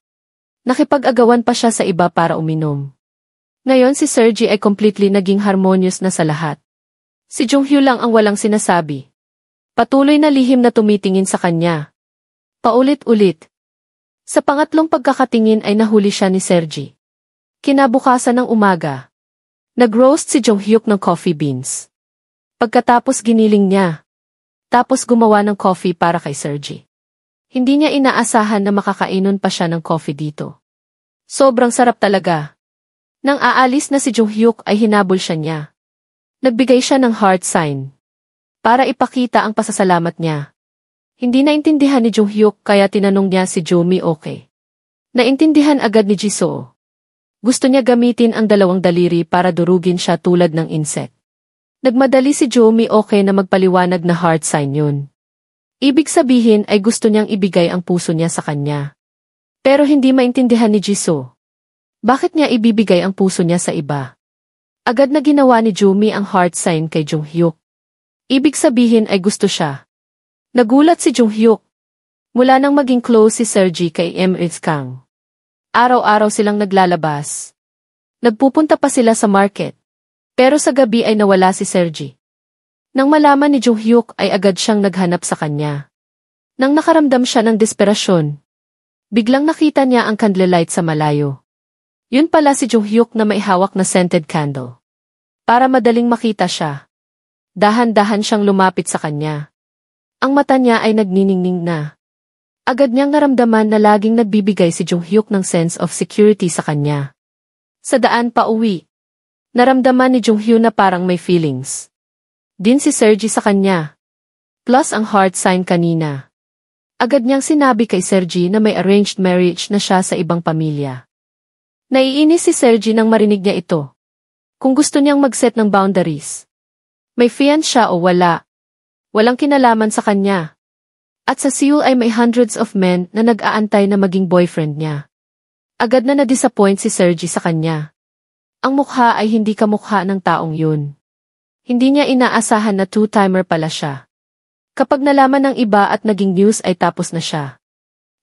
Nakipag-agawan pa siya sa iba para uminom. Ngayon si Sergi ay completely naging harmonious na sa lahat. Si Jung-hyo lang ang walang sinasabi. Patuloy na lihim na tumitingin sa kanya. Paulit-ulit. Sa pangatlong pagkakatingin ay nahuli siya ni Sergi. Kinabukasan ng umaga. Nag-roast si Jong Hyuk ng coffee beans. Pagkatapos giniling niya. Tapos gumawa ng coffee para kay Sergi. Hindi niya inaasahan na makakainon pa siya ng coffee dito. Sobrang sarap talaga. Nang aalis na si Jong Hyuk ay hinabol siya niya. Nagbigay siya ng heart sign. Para ipakita ang pasasalamat niya. Hindi naintindihan ni Jong Hyuk kaya tinanong niya si Jomi okay. Naintindihan agad ni Jisoo. Gusto niya gamitin ang dalawang daliri para durugin siya tulad ng insect. Nagmadali si Jomi okay na magpaliwanag na heart sign yun. Ibig sabihin ay gusto niyang ibigay ang puso niya sa kanya. Pero hindi maintindihan ni Jisoo. Bakit niya ibibigay ang puso niya sa iba? Agad na ginawa ni Jomi ang heart sign kay Jong Hyuk. Ibig sabihin ay gusto siya. Nagulat si Jong Hyuk. Mula nang maging close si Sergi kay Kang. Araw-araw silang naglalabas. Nagpupunta pa sila sa market. Pero sa gabi ay nawala si Sergi. Nang malaman ni Jong Hyuk ay agad siyang naghanap sa kanya. Nang nakaramdam siya ng desperasyon, biglang nakita niya ang candlelight sa malayo. Yun pala si Jong Hyuk na may hawak na scented candle. Para madaling makita siya. Dahan-dahan siyang lumapit sa kanya. Ang mata niya ay nagniningning na. Agad niyang naramdaman na laging nagbibigay si Jong Hyuk ng sense of security sa kanya. Sa daan pa uwi, naramdaman ni Jong Hyuk na parang may feelings. Din si Sergi sa kanya. Plus ang heart sign kanina. Agad niyang sinabi kay Sergi na may arranged marriage na siya sa ibang pamilya. Naiinis si Sergi nang marinig niya ito. Kung gusto niyang mag-set ng boundaries. May fiancé siya o wala. Walang kinalaman sa kanya. At sa Seoul ay may hundreds of men na nag-aantay na maging boyfriend niya. Agad na na-disappoint si Sergi sa kanya. Ang mukha ay hindi kamukha ng taong yun. Hindi niya inaasahan na two-timer pala siya. Kapag nalaman ng iba at naging news ay tapos na siya.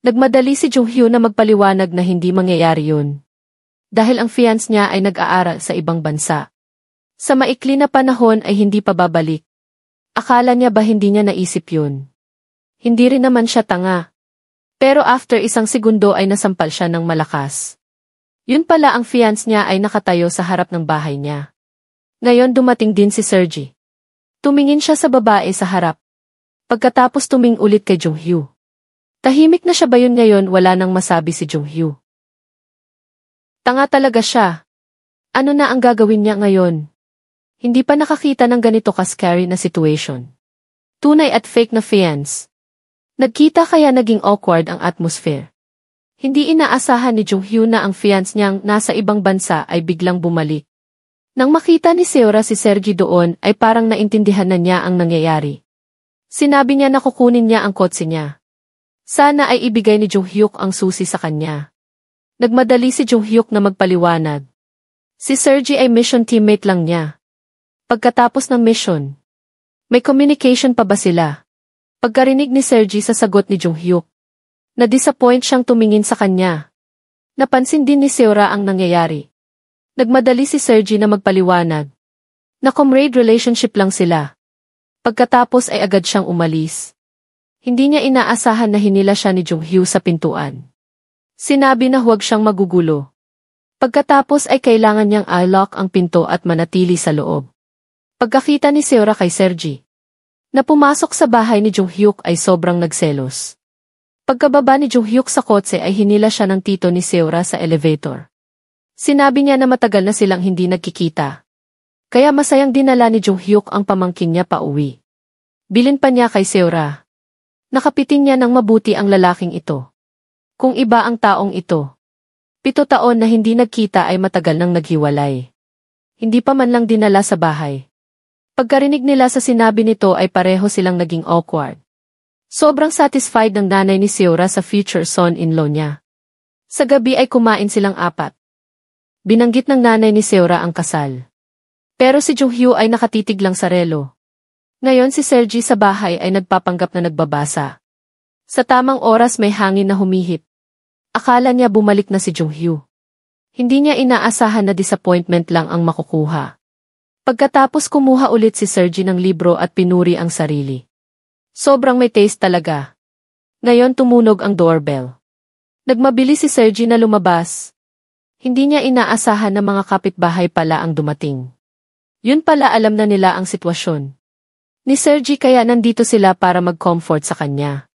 Nagmadali si Jong Hyuk na magpaliwanag na hindi mangyayari yun. Dahil ang fiancé niya ay nag-aaral sa ibang bansa. Sa maikli na panahon ay hindi pa babalik. Akala niya ba hindi niya naisip yun? Hindi rin naman siya tanga. Pero after isang segundo ay nasampal siya ng malakas. Yun pala ang fiancé niya ay nakatayo sa harap ng bahay niya. Ngayon dumating din si Sergi. Tumingin siya sa babae sa harap. Pagkatapos tumingin ulit kay Jong Hyuk. Tahimik na siya ba yun ngayon wala nang masabi si Jong Hyuk. Tanga talaga siya. Ano na ang gagawin niya ngayon? Hindi pa nakakita ng ganito ka-scary na situation. Tunay at fake na fiancé. Nagkita kaya naging awkward ang atmosphere. Hindi inaasahan ni Jong Hyuk na ang fiancé niyang nasa ibang bansa ay biglang bumalik. Nang makita ni Seora si Sergi doon ay parang naintindihan na niya ang nangyayari. Sinabi niya na kukunin niya ang kotse niya. Sana ay ibigay ni Jong Hyuk ang susi sa kanya. Nagmadali si Jong Hyuk na magpaliwanag. Si Sergi ay mission teammate lang niya. Pagkatapos ng mission, may communication pa ba sila? Pagkarinig ni Sergi sa sagot ni Jong Hyuk, na-disappoint siyang tumingin sa kanya. Napansin din ni Seora ang nangyayari. Nagmadali si Sergi na magpaliwanag. Na comrade relationship lang sila. Pagkatapos ay agad siyang umalis. Hindi niya inaasahan na hinila siya ni Jong Hyuk sa pintuan. Sinabi na huwag siyang magugulo. Pagkatapos ay kailangan niyang i-lock ang pinto at manatili sa loob. Pagkakita ni Seora kay Sergi, na pumasok sa bahay ni Jong Hyuk ay sobrang nagselos. Pagkababa ni Jong Hyuk sa kotse ay hinila siya ng tito ni Seora sa elevator. Sinabi niya na matagal na silang hindi nagkikita. Kaya masayang dinala ni Jong Hyuk ang pamangkin niya pa uwi. Bilin pa niya kay Seora. Nakapiting niya ng mabuti ang lalaking ito. Kung iba ang taong ito. 7 taon na hindi nagkita ay matagal nang naghiwalay. Hindi pa man lang dinala sa bahay. Pagkarinig nila sa sinabi nito ay pareho silang naging awkward. Sobrang satisfied ng nanay ni Seora sa future son-in-law niya. Sa gabi ay kumain silang 4. Binanggit ng nanay ni Seora ang kasal. Pero si Jong Hyuk ay nakatitig lang sa relo. Ngayon si Sergi sa bahay ay nagpapanggap na nagbabasa. Sa tamang oras may hangin na humihip. Akala niya bumalik na si Jong Hyuk. Hindi niya inaasahan na disappointment lang ang makukuha. Pagkatapos kumuha ulit si Sergi ng libro at pinuri ang sarili. Sobrang may taste talaga. Ngayon tumunog ang doorbell. Nagmabilis si Sergi na lumabas. Hindi niya inaasahan na mga kapitbahay pala ang dumating. Yun pala alam na nila ang sitwasyon ni Sergi kaya nandito sila para mag-comfort sa kanya.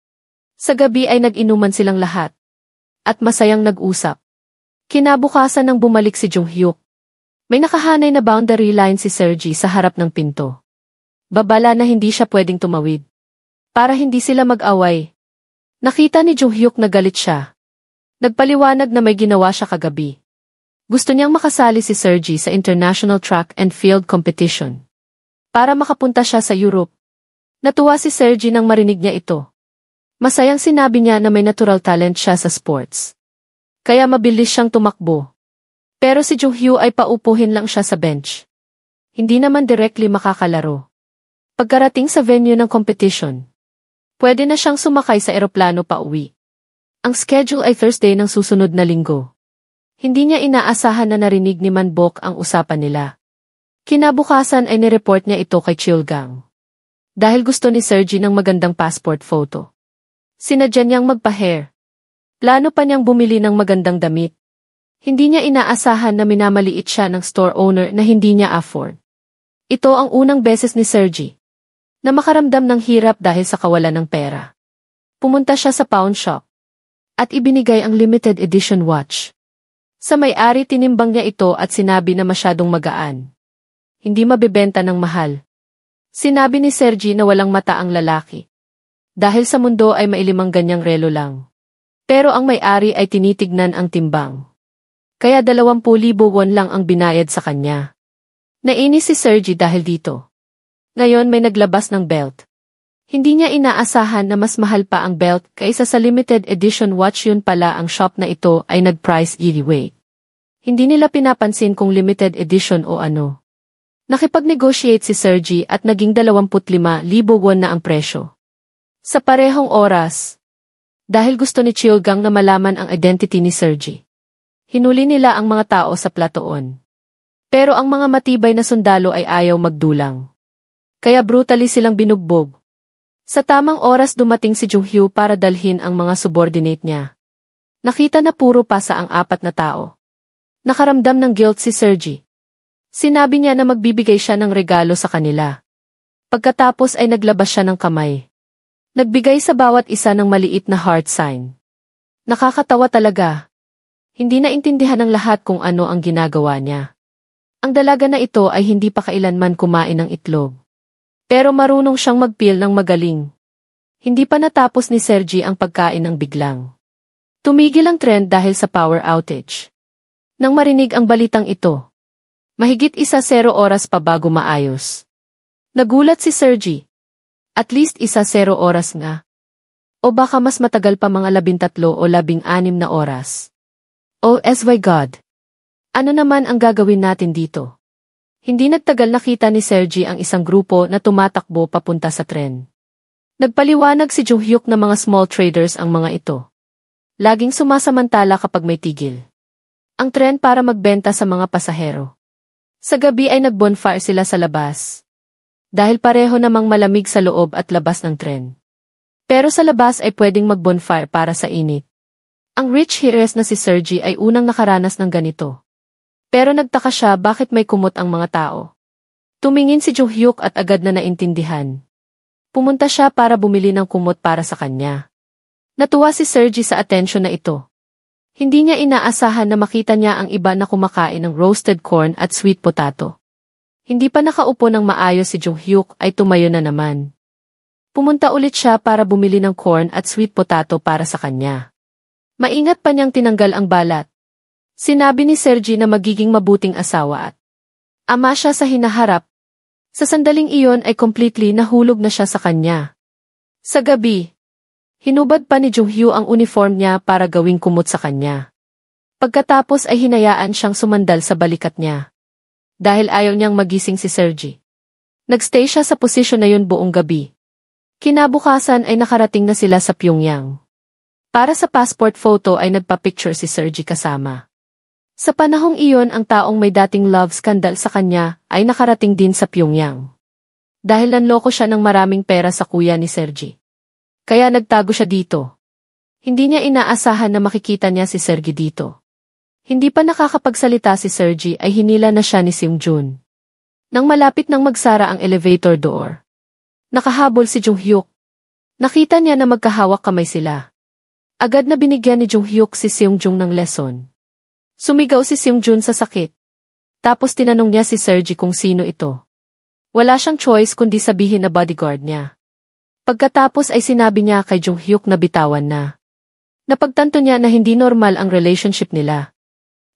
Sa gabi ay nag-inuman silang lahat. At masayang nag-usap. Kinabukasan nang bumalik si Junghyuk. May nakahanay na boundary line si Sergi sa harap ng pinto. Babala na hindi siya pwedeng tumawid. Para hindi sila mag-away. Nakita ni Junghyuk na galit siya. Nagpaliwanag na may ginawa siya kagabi. Gusto niyang makasali si Sergi sa International Track and Field Competition. Para makapunta siya sa Europe. Natuwa si Sergi nang marinig niya ito. Masayang sinabi niya na may natural talent siya sa sports. Kaya mabilis siyang tumakbo. Pero si Junghyuk ay paupuhin lang siya sa bench. Hindi naman directly makakalaro. Pagkarating sa venue ng competition, pwede na siyang sumakay sa eroplano pa uwi. Ang schedule ay Thursday ng susunod na linggo. Hindi niya inaasahan na narinig ni Manbok ang usapan nila. Kinabukasan ay nireport niya ito kay Chilgang. Dahil gusto ni Sergi ng magandang passport photo. Sinadya niyang magpa-hair. Plano pa niyang bumili ng magandang damit. Hindi niya inaasahan na minamaliit siya ng store owner na hindi niya afford. Ito ang unang beses ni Sergi na makaramdam ng hirap dahil sa kawalan ng pera. Pumunta siya sa pawn shop at ibinigay ang limited edition watch. Sa may-ari tinimbang niya ito at sinabi na masyadong magaan. Hindi mabebenta ng mahal. Sinabi ni Sergi na walang mata ang lalaki. Dahil sa mundo ay mailimang ganyang relo lang. Pero ang may-ari ay tinitignan ang timbang. Kaya 20,000 won lang ang binayad sa kanya. Nainis si Sergi dahil dito. Ngayon may naglabas ng belt. Hindi niya inaasahan na mas mahal pa ang belt kaysa sa limited edition watch yun pala ang shop na ito ay nag-price giveaway. Hindi nila pinapansin kung limited edition o ano. Nakipag-negotiate si Sergi at naging 25,000 won na ang presyo. Sa parehong oras, dahil gusto ni Chilgang na malaman ang identity ni Sergi, hinuli nila ang mga tao sa platoon. Pero ang mga matibay na sundalo ay ayaw magdulang. Kaya brutally silang binugbog. Sa tamang oras dumating si Junghyuk para dalhin ang mga subordinate niya. Nakita na puro pasa ang 4 na tao. Nakaramdam ng guilt si Sergi. Sinabi niya na magbibigay siya ng regalo sa kanila. Pagkatapos ay naglabas siya ng kamay. Nagbigay sa bawat isa ng maliit na heart sign. Nakakatawa talaga. Hindi naintindihan ng lahat kung ano ang ginagawa niya. Ang dalaga na ito ay hindi pa kailanman kumain ng itlog. Pero marunong siyang magpil ng magaling. Hindi pa natapos ni Sergi ang pagkain ng biglang. Tumigil ang trend dahil sa power outage. Nang marinig ang balitang ito, mahigit 10 oras pa bago maayos. Nagulat si Sergi. At least 10 oras nga. O baka mas matagal pa mga 13 o 16 na oras. Oh my God! Ano naman ang gagawin natin dito? Hindi nagtagal nakita ni Sergi ang isang grupo na tumatakbo papunta sa tren. Nagpaliwanag si Junghyuk na mga small traders ang mga ito. Laging sumasamantala kapag may tigil. Ang tren para magbenta sa mga pasahero. Sa gabi ay nag-bonfire sila sa labas. Dahil pareho namang malamig sa loob at labas ng tren. Pero sa labas ay pwedeng mag-bonfire para sa init. Ang rich heiress na si Sergi ay unang nakaranas ng ganito. Pero nagtaka siya bakit may kumot ang mga tao. Tumingin si Junghyuk at agad na naintindihan. Pumunta siya para bumili ng kumot para sa kanya. Natuwa si Sergi sa atensyon na ito. Hindi niya inaasahan na makita niya ang iba na kumakain ng roasted corn at sweet potato. Hindi pa nakaupo ng maayos si Junghyuk ay tumayo na naman. Pumunta ulit siya para bumili ng corn at sweet potato para sa kanya. Maingat pa niyang tinanggal ang balat. Sinabi ni Sergi na magiging mabuting asawa at ama siya sa hinaharap. Sa sandaling iyon ay completely nahulog na siya sa kanya. Sa gabi, hinubad pa ni Junghyuk ang uniform niya para gawing kumot sa kanya. Pagkatapos ay hinayaan siyang sumandal sa balikat niya. Dahil ayaw niyang magising si Sergi. Nagstay siya sa posisyon na yun buong gabi. Kinabukasan ay nakarating na sila sa Pyongyang. Para sa passport photo ay nagpa-picture si Sergi kasama. Sa panahong iyon ang taong may dating love scandal sa kanya ay nakarating din sa Pyongyang. Dahil nanloko siya ng maraming pera sa kuya ni Sergi. Kaya nagtago siya dito. Hindi niya inaasahan na makikita niya si Sergi dito. Hindi pa nakakapagsalita si Sergi ay hinila na siya ni Seung-jun. Nang malapit nang magsara ang elevator door, nakahabol si Jung-hyuk. Nakita niya na magkahawak kamay sila. Agad na binigyan ni Jung-hyuk si Seung-jun ng lesson. Sumigaw si Seung-jun sa sakit. Tapos tinanong niya si Sergi kung sino ito. Wala siyang choice kundi sabihin na bodyguard niya. Pagkatapos ay sinabi niya kay Jung-hyuk na bitawan na. Napagtanto niya na hindi normal ang relationship nila.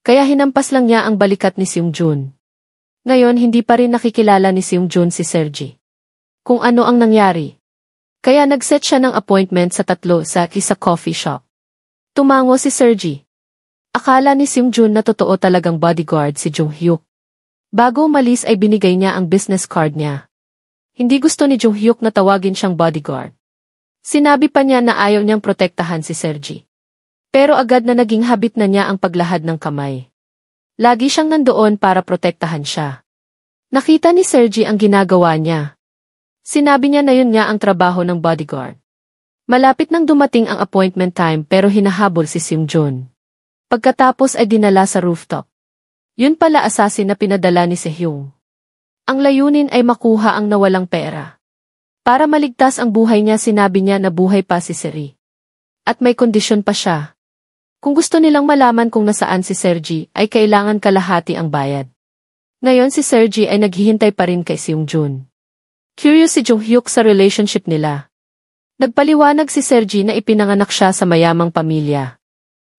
Kaya hinampas lang niya ang balikat ni Seung-jun. Ngayon hindi pa rin nakikilala ni Seung-jun si Sergi. Kung ano ang nangyari. Kaya nag-set siya ng appointment sa tatlo sa isa coffee shop. Tumango si Sergi. Akala ni Seung-jun na totoo talagang bodyguard si Jung-hyuk. Bago umalis ay binigay niya ang business card niya. Hindi gusto ni Jung-hyuk na tawagin siyang bodyguard. Sinabi pa niya na ayaw niyang protektahan si Sergi. Pero agad na naging habit na niya ang paglahad ng kamay. Lagi siyang nandoon para protektahan siya. Nakita ni Sergi ang ginagawa niya. Sinabi niya na yun nga ang trabaho ng bodyguard. Malapit nang dumating ang appointment time pero hinahabol si Seung-jun. Pagkatapos ay dinala sa rooftop. Yun pala assassin na pinadala ni Sehyung. Ang layunin ay makuha ang nawalang pera. Para maligtas ang buhay niya sinabi niya na buhay pa si Seri. At may kondisyon pa siya. Kung gusto nilang malaman kung nasaan si Sergi ay kailangan kalahati ang bayad. Ngayon si Sergi ay naghihintay pa rin kay Seung-jun. Curious si Jung-hyuk sa relationship nila. Nagpaliwanag si Sergi na ipinanganak siya sa mayamang pamilya.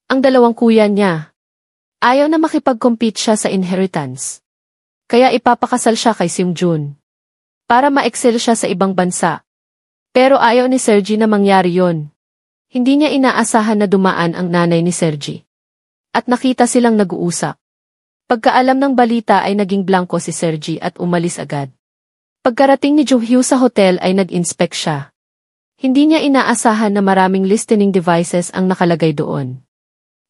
Ang dalawang kuya niya. Ayaw na makipag-compete siya sa inheritance. Kaya ipapakasal siya kay Seung-jun. Para ma-excel siya sa ibang bansa. Pero ayaw ni Sergi na mangyari yon. Hindi niya inaasahan na dumaan ang nanay ni Sergi. At nakita silang nag-uusap. Pagkaalam ng balita ay naging blanko si Sergi at umalis agad. Pagkarating ni Jung-hyuk sa hotel ay nag-inspect siya. Hindi niya inaasahan na maraming listening devices ang nakalagay doon.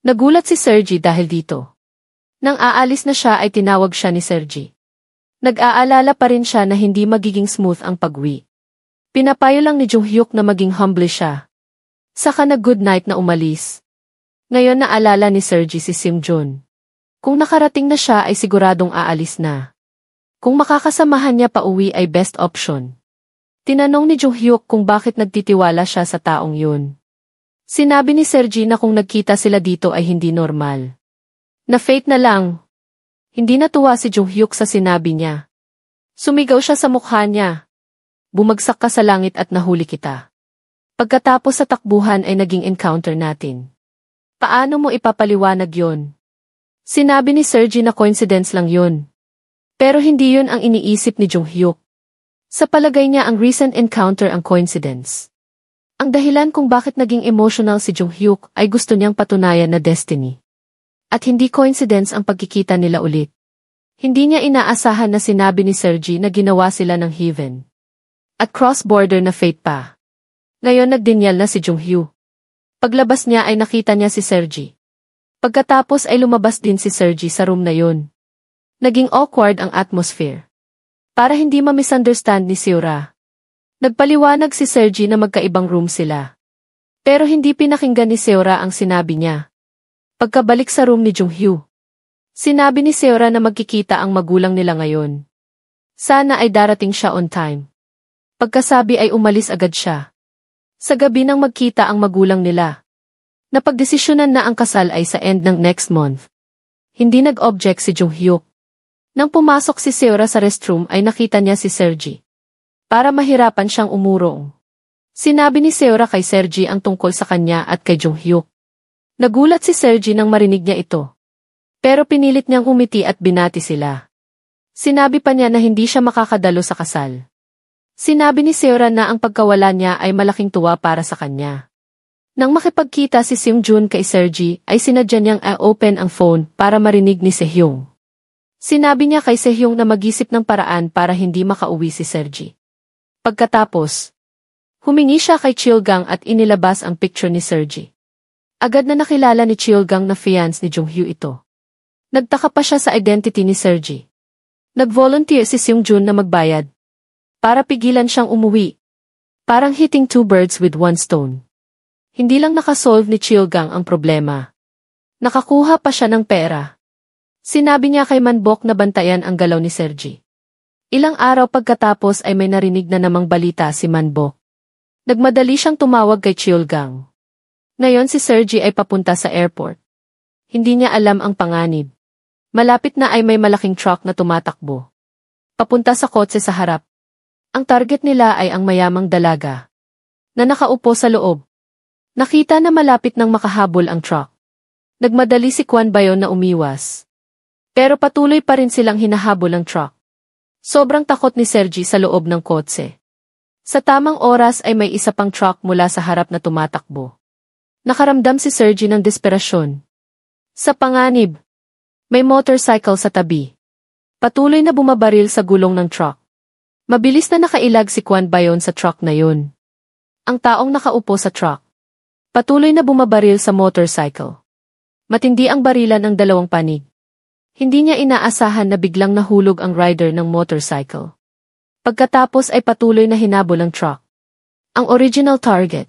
Nagulat si Sergi dahil dito. Nang aalis na siya ay tinawag siya ni Sergi. Nag-aalala pa rin siya na hindi magiging smooth ang pag-uwi. Pinapayo lang ni Jung-hyuk na maging humble siya. Saka nag-good night na umalis. Ngayon naalala ni Sergi si Seung-jun. Kung nakarating na siya ay siguradong aalis na. Kung makakasamahan niya pa uwi ay best option. Tinanong ni Jung-hyuk kung bakit nagtitiwala siya sa taong yun. Sinabi ni Sergi na kung nagkita sila dito ay hindi normal. Na fate na lang. Hindi natuwa si Jung-hyuk sa sinabi niya. Sumigaw siya sa mukha niya. Bumagsak ka sa langit at nahuli kita. Pagkatapos sa takbuhan ay naging encounter natin. Paano mo ipapaliwanag yon? Sinabi ni Sergi na coincidence lang yun. Pero hindi yun ang iniisip ni Jung-hyuk. Sa palagay niya ang recent encounter ang coincidence. Ang dahilan kung bakit naging emotional si Jung-hyuk ay gusto niyang patunayan na destiny. At hindi coincidence ang pagkikita nila ulit. Hindi niya inaasahan na sinabi ni Sergi na ginawa sila ng heaven. At cross-border na fate pa. Ngayon nagdinyal na si Jung-hyuk. Paglabas niya ay nakita niya si Sergi. Pagkatapos ay lumabas din si Sergi sa room na yun. Naging awkward ang atmosphere. Para hindi ma-misunderstand ni Seura. Nagpaliwanag si Sergi na magkaibang room sila. Pero hindi pinakinggan ni Seura ang sinabi niya. Pagkabalik sa room ni Jung-hyuk, sinabi ni Seura na magkikita ang magulang nila ngayon. Sana ay darating siya on time. Pagkasabi ay umalis agad siya. Sa gabi nang magkita ang magulang nila. Napagdesisyonan na ang kasal ay sa end ng next month. Hindi nag-object si Jung-hyuk. Nang pumasok si Seura sa restroom ay nakita niya si Sergi. Para mahirapan siyang umurong. Sinabi ni Seura kay Sergi ang tungkol sa kanya at kay Jung-hyuk. Nagulat si Sergi nang marinig niya ito. Pero pinilit niyang umiti at binati sila. Sinabi pa niya na hindi siya makakadalo sa kasal. Sinabi ni Seura na ang pagkawala niya ay malaking tuwa para sa kanya. Nang makipagkita si Seung-jun kay Sergi ay sinadya niyang i-open ang phone para marinig ni Sehyung. Sinabi niya kay Sehyung na mag-isip ng paraan para hindi makauwi si Sergi. Pagkatapos, humingi siya kay Chilgang at inilabas ang picture ni Sergi. Agad na nakilala ni Chilgang na fiance ni Jung-hyuk ito. Nagtaka pa siya sa identity ni Sergi. Nag-volunteer si Seung-jun na magbayad. para pigilan siyang umuwi. Parang hitting two birds with one stone. Hindi lang nakasolve ni Chilgang ang problema. Nakakuha pa siya ng pera. Sinabi niya kay Manbok na bantayan ang galaw ni Sergi. Ilang araw pagkatapos ay may narinig na namang balita si Manbok. Nagmadali siyang tumawag kay Chilgang. Ngayon si Sergi ay papunta sa airport. Hindi niya alam ang panganib. Malapit na ay may malaking truck na tumatakbo. Papunta sa kotse sa harap. Ang target nila ay ang mayamang dalaga na nakaupo sa loob. Nakita na malapit nang makahabol ang truck. Nagmadali si Kwan Bayon na umiwas. Pero patuloy pa rin silang hinahabol ng truck. Sobrang takot ni Sergi sa loob ng kotse. Sa tamang oras ay may isa pang truck mula sa harap na tumatakbo. Nakaramdam si Sergi ng desperasyon. Sa panganib, may motorcycle sa tabi. Patuloy na bumabaril sa gulong ng truck. Mabilis na nakailag si Kwan Bayon sa truck na yun. Ang taong nakaupo sa truck. Patuloy na bumabaril sa motorcycle. Matindi ang barilan ng dalawang panig. Hindi niya inaasahan na biglang nahulog ang rider ng motorcycle. Pagkatapos ay patuloy na hinabol ang truck. Ang original target.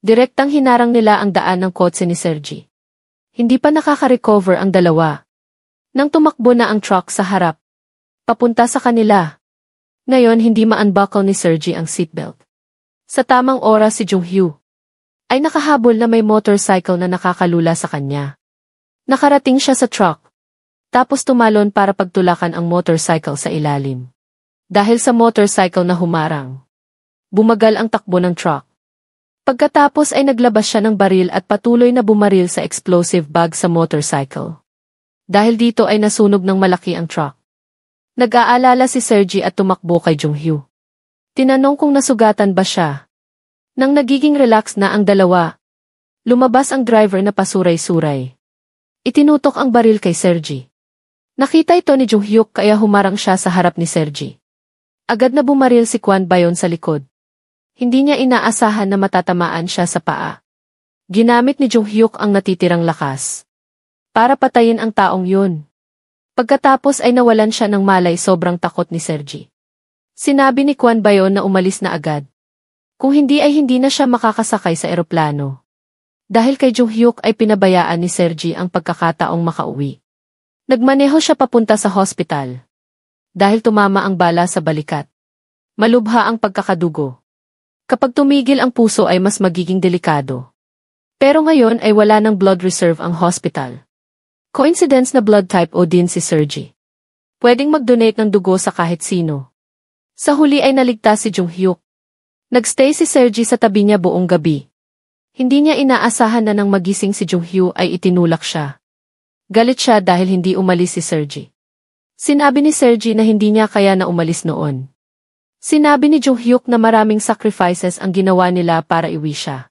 Direktang hinarang nila ang daan ng kotse ni Sergi. Hindi pa nakaka-recover ang dalawa. Nang tumakbo na ang truck sa harap. Papunta sa kanila. Ngayon hindi ma-unbuckle ni Sergi ang seatbelt. Sa tamang oras si Jung-hyo ay nakahabol na may motorcycle na nakakalula sa kanya. Nakarating siya sa truck. Tapos tumalon para pagtulakan ang motorcycle sa ilalim. Dahil sa motorcycle na humarang, bumagal ang takbo ng truck. Pagkatapos ay naglabas siya ng baril at patuloy na bumaril sa explosive bag sa motorcycle. Dahil dito ay nasunog ng malaki ang truck. Nag-aalala si Sergi at tumakbo kay Jung-hyo. Tinanong kung nasugatan ba siya. Nang nagiging relax na ang dalawa, lumabas ang driver na pasuray-suray. Itinutok ang baril kay Sergi. Nakita ito ni Jung-hyo kaya humarang siya sa harap ni Sergi. Agad na bumaril si Kwan Bayon sa likod. Hindi niya inaasahan na matatamaan siya sa paa. Ginamit ni Jung-hyo ang natitirang lakas para patayin ang taong yun. Pagkatapos ay nawalan siya ng malay sobrang takot ni Sergi. Sinabi ni Kwan Bayon na umalis na agad. Kung hindi ay hindi na siya makakasakay sa eroplano. Dahil kay Jung-hyo ay pinabayaan ni Sergi ang pagkakataong makauwi. Nagmaneho siya papunta sa hospital. Dahil tumama ang bala sa balikat. Malubha ang pagkakadugo. Kapag tumigil ang puso ay mas magiging delikado. Pero ngayon ay wala ng blood reserve ang hospital. Coincidence na blood type O din si Sergi. Pwedeng mag-donate ng dugo sa kahit sino. Sa huli ay naligtas si Jung-hyo. Nagstay si Sergi sa tabi niya buong gabi. Hindi niya inaasahan na nang magising si Jung-hyo ay itinulak siya. Galit siya dahil hindi umalis si Sergi. Sinabi ni Sergi na hindi niya kaya na umalis noon. Sinabi ni Jung-hyo na maraming sacrifices ang ginawa nila para iwi siya.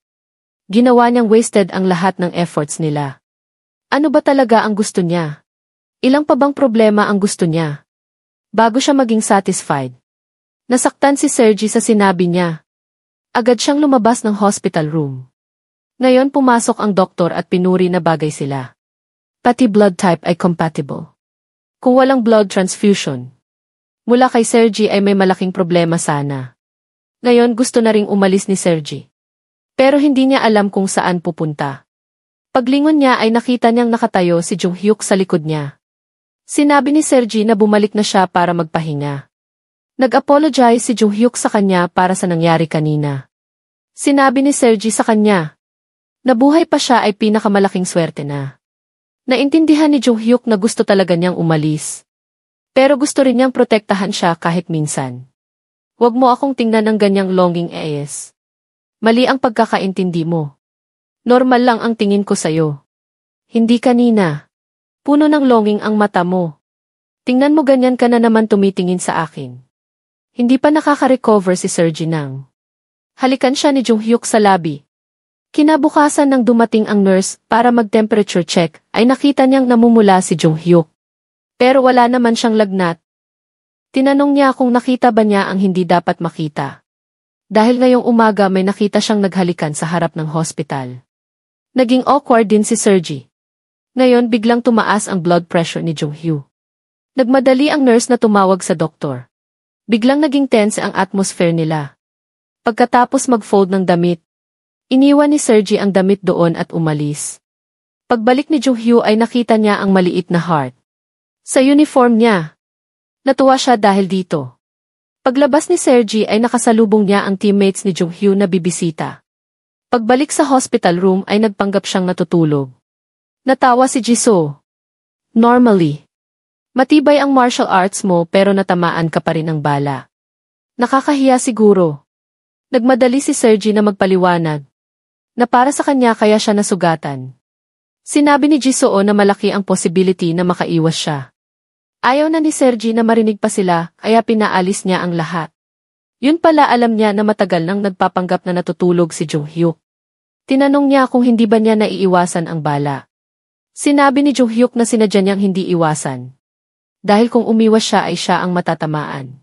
Ginawa niyang wasted ang lahat ng efforts nila. Ano ba talaga ang gusto niya? Ilang pa bang problema ang gusto niya? Bago siya maging satisfied. Nasaktan si Sergi sa sinabi niya. Agad siyang lumabas ng hospital room. Ngayon pumasok ang doktor at pinuri na bagay sila. Pati blood type ay compatible. Kung walang blood transfusion, mula kay Sergi ay may malaking problema sana. Ngayon gusto na ring umalis ni Sergi. Pero hindi niya alam kung saan pupunta. Paglingon niya ay nakita niyang nakatayo si Jung-hyo sa likod niya. Sinabi ni Sergi na bumalik na siya para magpahinga. Nag-apologize si Jung-hyo sa kanya para sa nangyari kanina. Sinabi ni Sergi sa kanya, nabuhay pa siya ay pinakamalaking swerte na. Naintindihan ni Jung-hyo na gusto talaga niyang umalis. Pero gusto rin niyang protektahan siya kahit minsan. Huwag mo akong tingnan ng ganyang longing AS. Mali ang pagkakaintindi mo. Normal lang ang tingin ko sa'yo. Hindi kanina. Puno ng longing ang mata mo. Tingnan mo ganyan ka na naman tumitingin sa akin. Hindi pa nakaka-recover si Sergi nang. Halikan siya ni Jung-hyo sa labi. Kinabukasan nang dumating ang nurse para mag-temperature check, ay nakita niyang namumula si Jung-hyo. Pero wala naman siyang lagnat. Tinanong niya kung nakita ba niya ang hindi dapat makita. Dahil ngayong umaga may nakita siyang naghalikan sa harap ng hospital. Naging awkward din si Sergi. Ngayon biglang tumaas ang blood pressure ni Jung-hyo. Nagmadali ang nurse na tumawag sa doktor. Biglang naging tense ang atmosphere nila. Pagkatapos mag-fold ng damit, iniwan ni Sergi ang damit doon at umalis. Pagbalik ni Jung-hyo ay nakita niya ang maliit na heart sa uniform niya. Natuwa siya dahil dito. Paglabas ni Sergi ay nakasalubong niya ang teammates ni Jung-hyo na bibisita. Pagbalik sa hospital room ay nagpanggap siyang natutulog. Natawa si Jisoo. Normally, matibay ang martial arts mo pero natamaan ka pa rin ng bala. Nakakahiya siguro. Nagmadali si Sergi na magpaliwanag na para sa kanya kaya siya nasugatan. Sinabi ni Jisoo na malaki ang possibility na makaiwas siya. Ayaw na ni Sergi na marinig pa sila kaya pinaalis niya ang lahat. Yun pala alam niya na matagal nang nagpapanggap na natutulog si Jung-hyuk. Tinanong niya kung hindi ba niya naiiwasan ang bala. Sinabi ni Jung-hyuk na sinadya niyang hindi iwasan. Dahil kung umiwas siya ay siya ang matatamaan.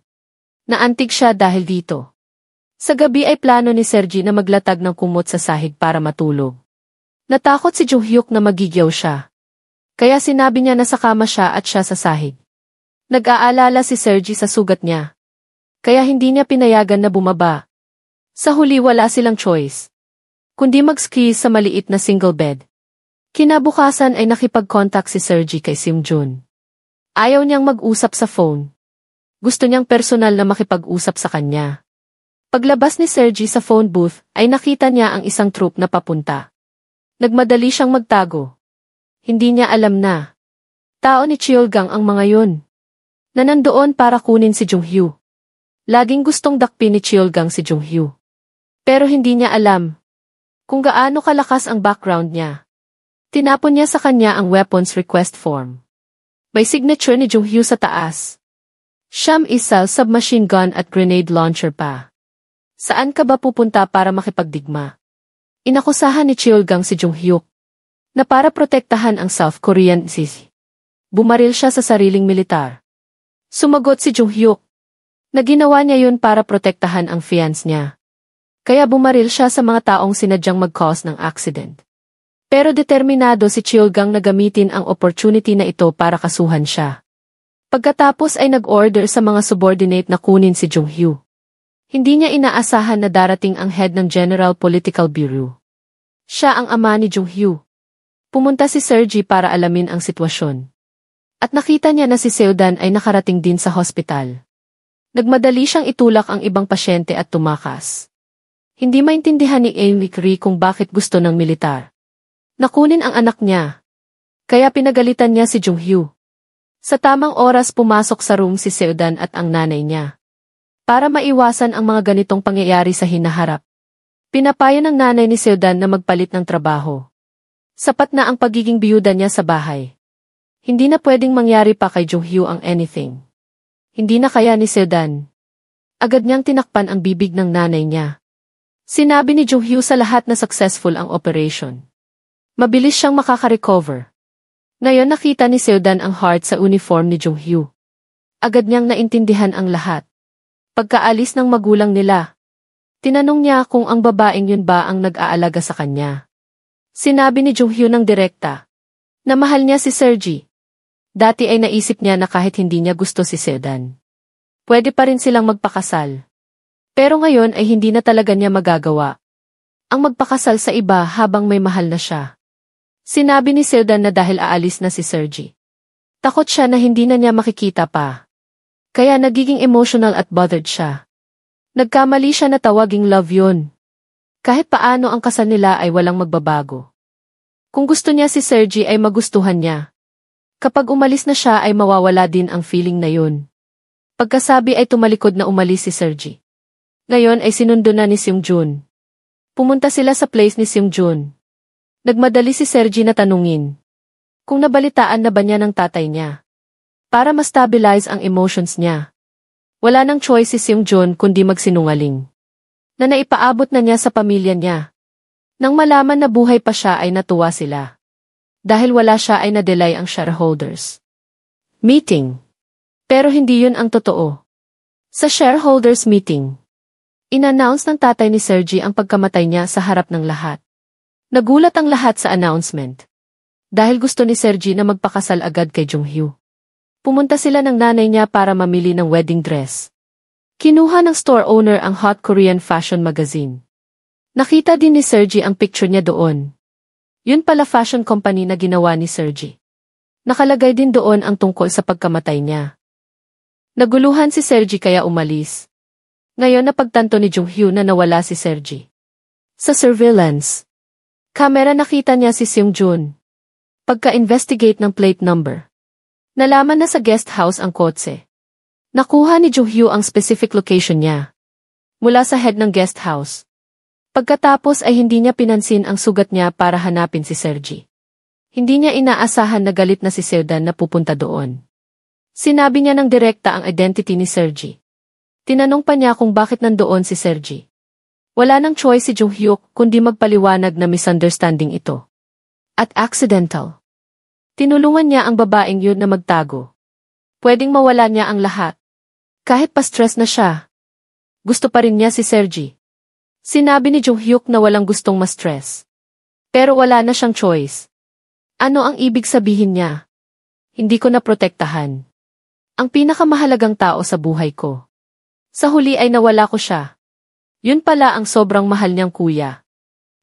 Naantig siya dahil dito. Sa gabi ay plano ni Sergi na maglatag ng kumot sa sahig para matulog. Natakot si Jung-hyuk na magigyaw siya. Kaya sinabi niya na sa kama siya at siya sa sahig. Nag-aalala si Sergi sa sugat niya. Kaya hindi niya pinayagan na bumaba. Sa huli wala silang choice kundi mag-ski sa maliit na single bed. Kinabukasan ay nakipag-contact si Sergi kay Seung-jun. Ayaw niyang mag-usap sa phone. Gusto niyang personal na makipag-usap sa kanya. Paglabas ni Sergi sa phone booth ay nakita niya ang isang troop na papunta. Nagmadali siyang magtago. Hindi niya alam na tao ni Cheolgang ang mga yun. Na nandoon para kunin si Jung-hyo. Laging gustong dakpin ni Cheolgang si Jung-hyo. Pero hindi niya alam kung gaano kalakas ang background niya. Tinapon niya sa kanya ang weapons request form. May signature ni Jung-hyo sa taas. Siyam isa submachine gun at grenade launcher pa. Saan ka ba pupunta para makipagdigma? Inakusahan ni Cheolgang si Jung-hyuk na para protektahan ang South Korean Sea. Bumaril siya sa sariling militar. Sumagot si Jung-hyuk na ginawa niya yun para protektahan ang fiance niya. Kaya bumaril siya sa mga taong sinadyang mag-cause ng accident. Pero determinado si Cheolgang na gamitin ang opportunity na ito para kasuhan siya. Pagkatapos ay nag-order sa mga subordinate na kunin si Jung-hyo. Hindi niya inaasahan na darating ang head ng General Political Bureau. Siya ang ama ni Jung-hyo. Pumunta si Sergi para alamin ang sitwasyon. At nakita niya na si Seodan ay nakarating din sa hospital. Nagmadali siyang itulak ang ibang pasyente at tumakas. Hindi maintindihan ni Amy Ri kung bakit gusto ng militar nakunin ang anak niya. Kaya pinagalitan niya si Jung-hyo. Sa tamang oras pumasok sa room si Seodan at ang nanay niya. Para maiwasan ang mga ganitong pangyayari sa hinaharap. Pinapayo ng nanay ni Seodan na magpalit ng trabaho. Sapat na ang pagiging biyuda niya sa bahay. Hindi na pwedeng mangyari pa kay Jung-hyo ang anything. Hindi na kaya ni Seodan. Agad niyang tinakpan ang bibig ng nanay niya. Sinabi ni Jung-hyo sa lahat na successful ang operation. Mabilis siyang makaka-recover. Ngayon nakita ni Seodan ang heart sa uniform ni Jung-hyo. Agad niyang naintindihan ang lahat. Pagkaalis ng magulang nila, tinanong niya kung ang babaeng yun ba ang nag-aalaga sa kanya. Sinabi ni Jung-hyo ng direkta na mahal niya si Sergi. Dati ay naisip niya na kahit hindi niya gusto si Seodan, pwede pa rin silang magpakasal. Pero ngayon ay hindi na talaga niya magagawa ang magpakasal sa iba habang may mahal na siya. Sinabi ni Seodan na dahil aalis na si Sergi, takot siya na hindi na niya makikita pa. Kaya nagiging emotional at bothered siya. Nagkamali siya na tawaging love yun. Kahit paano ang kasal nila ay walang magbabago. Kung gusto niya si Sergi ay magustuhan niya. Kapag umalis na siya ay mawawala din ang feeling na yun. Pagkasabi ay tumalikod na umalis si Sergi. Ngayon ay sinundo na ni Seung-jun. Pumunta sila sa place ni Seung-jun. Nagmadali si Sergi na tanungin kung nabalitaan na ba niya ng tatay niya. Para ma-stabilize ang emotions niya. Wala nang choice si Seung-jun kundi magsinungaling. Na naipaabot na niya sa pamilya niya. Nang malaman na buhay pa siya ay natuwa sila. Dahil wala siya ay na-delay ang shareholders meeting. Pero hindi yun ang totoo. Sa shareholders meeting, in-announce ng tatay ni Sergi ang pagkamatay niya sa harap ng lahat. Nagulat ang lahat sa announcement. Dahil gusto ni Sergi na magpakasal agad kay Jung-hyo. Pumunta sila ng nanay niya para mamili ng wedding dress. Kinuha ng store owner ang Hot Korean Fashion Magazine. Nakita din ni Sergi ang picture niya doon. Yun pala fashion company na ginawa ni Sergi. Nakalagay din doon ang tungkol sa pagkamatay niya. Naguluhan si Sergi kaya umalis. Ngayon napagtanto ni Jung-hyo na nawala si Sergi. Sa surveillance camera nakita niya si Seung-jun. Pagka-investigate ng plate number, nalaman na sa guest house ang kotse. Nakuha ni Jung-hyo ang specific location niya. Mula sa head ng guest house. Pagkatapos ay hindi niya pinansin ang sugat niya para hanapin si Sergi. Hindi niya inaasahan na galit na si Seodan na pupunta doon. Sinabi niya ng direkta ang identity ni Sergi. Tinanong pa niya kung bakit nandoon si Sergi. Wala nang choice si Jung-hyo kundi magpaliwanag na misunderstanding ito. At accidental. Tinulungan niya ang babaeng yun na magtago. Pwedeng mawala niya ang lahat. Kahit pa-stress na siya. Gusto pa rin niya si Sergi. Sinabi ni Jung-hyuk na walang gustong ma-stress. Pero wala na siyang choice. Ano ang ibig sabihin niya? Hindi ko na protektahan. Ang pinakamahalagang tao sa buhay ko. Sa huli ay nawala ko siya. Yun pala ang sobrang mahal niyang kuya.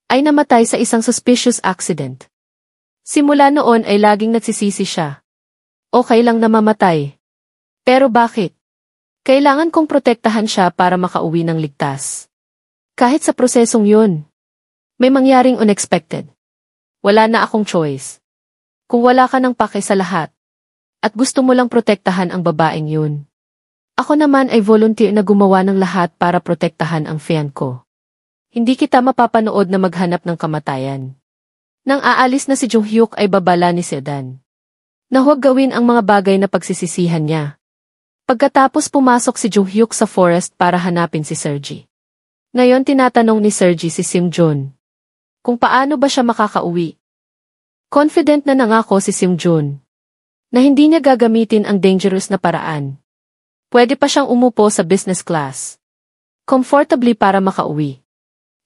Ay namatay sa isang suspicious accident. Simula noon ay laging nagsisisi siya. Okay lang na mamatay. Pero bakit? Kailangan kong protektahan siya para makauwi ng ligtas. Kahit sa prosesong yun, may mangyaring unexpected. Wala na akong choice. Kung wala ka ng pake sa lahat, at gusto mo lang protektahan ang babaeng yun. Ako naman ay volunteer na gumawa ng lahat para protektahan ang fiancé ko. Hindi kita mapapanood na maghanap ng kamatayan. Nang aalis na si Jung-hyuk ay babala ni Seodan. Na huwag gawin ang mga bagay na pagsisisihan niya. Pagkatapos pumasok si Jung-hyuk sa forest para hanapin si Sergi. Ngayon tinatanong ni Sergi si Seung-jun kung paano ba siya makakauwi. Confident na nangako si Seung-jun na hindi niya gagamitin ang dangerous na paraan. Pwede pa siyang umupo sa business class. Comfortably para makauwi.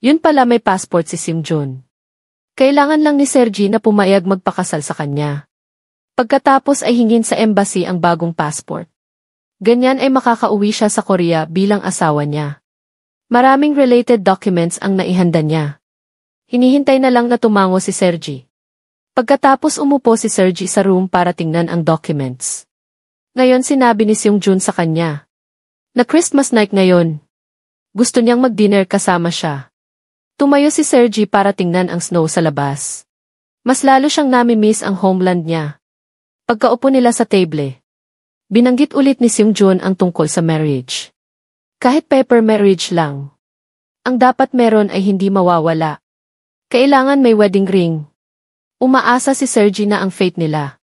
Yun pala may passport si Seung-jun. Kailangan lang ni Sergi na pumayag magpakasal sa kanya. Pagkatapos ay hingin sa embassy ang bagong passport. Ganyan ay makakauwi siya sa Korea bilang asawa niya. Maraming related documents ang naihanda niya. Hinihintay na lang na tumango si Sergi. Pagkatapos umupo si Sergi sa room para tingnan ang documents. Ngayon sinabi ni Seung-jun sa kanya na Christmas night ngayon. Gusto niyang mag-dinner kasama siya. Tumayo si Sergi para tingnan ang snow sa labas. Mas lalo siyang nami-miss ang homeland niya. Pagkaupo nila sa table, binanggit ulit ni Seung-jun ang tungkol sa marriage. Kahit paper marriage lang. Ang dapat meron ay hindi mawawala. Kailangan may wedding ring. Umaasa si Sergi na ang fate nila,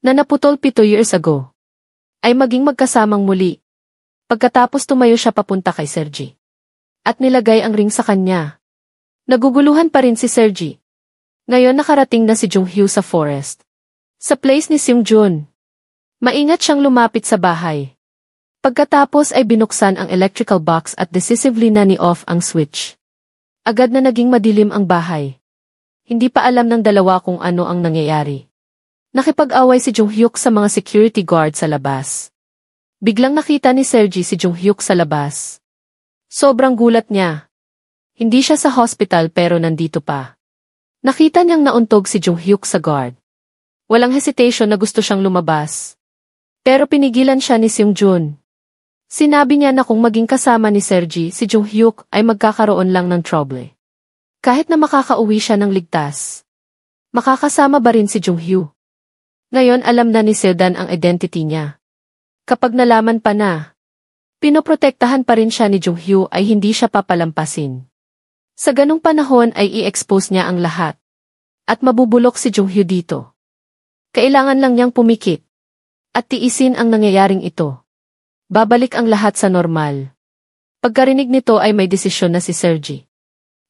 na naputol 7 years ago, ay maging magkasamang muli. Pagkatapos tumayo siya papunta kay Sergi. At nilagay ang ring sa kanya. Naguguluhan pa rin si Sergi. Ngayon nakarating na si Jung-hyo sa forest. Sa place ni Seung-jun. Maingat siyang lumapit sa bahay. Pagkatapos ay binuksan ang electrical box at decisively na ni-off ang switch. Agad na naging madilim ang bahay. Hindi pa alam ng dalawa kung ano ang nangyayari. Nakipag-away si Jung-hyuk sa mga security guard sa labas. Biglang nakita ni Sergi si Jung-hyuk sa labas. Sobrang gulat niya. Hindi siya sa hospital pero nandito pa. Nakita niyang nauntog si Jung-hyuk sa guard. Walang hesitation na gusto siyang lumabas. Pero pinigilan siya ni Seung-jun. Sinabi niya na kung maging kasama ni Sergi si Jung-hyuk ay magkakaroon lang ng trouble. Kahit na makakauwi siya ng ligtas, makakasama ba rin si Jung-hyo? Ngayon alam na ni Seodan ang identity niya. Kapag nalaman pa na, pinoprotektahan pa rin siya ni Jung-hyo ay hindi siya papalampasin. Sa ganung panahon ay i-expose niya ang lahat. At mabubulok si Jung-hyo dito. Kailangan lang niyang pumikit. At tiisin ang nangyayaring ito. Babalik ang lahat sa normal. Pagkarinig nito ay may desisyon na si Sergi.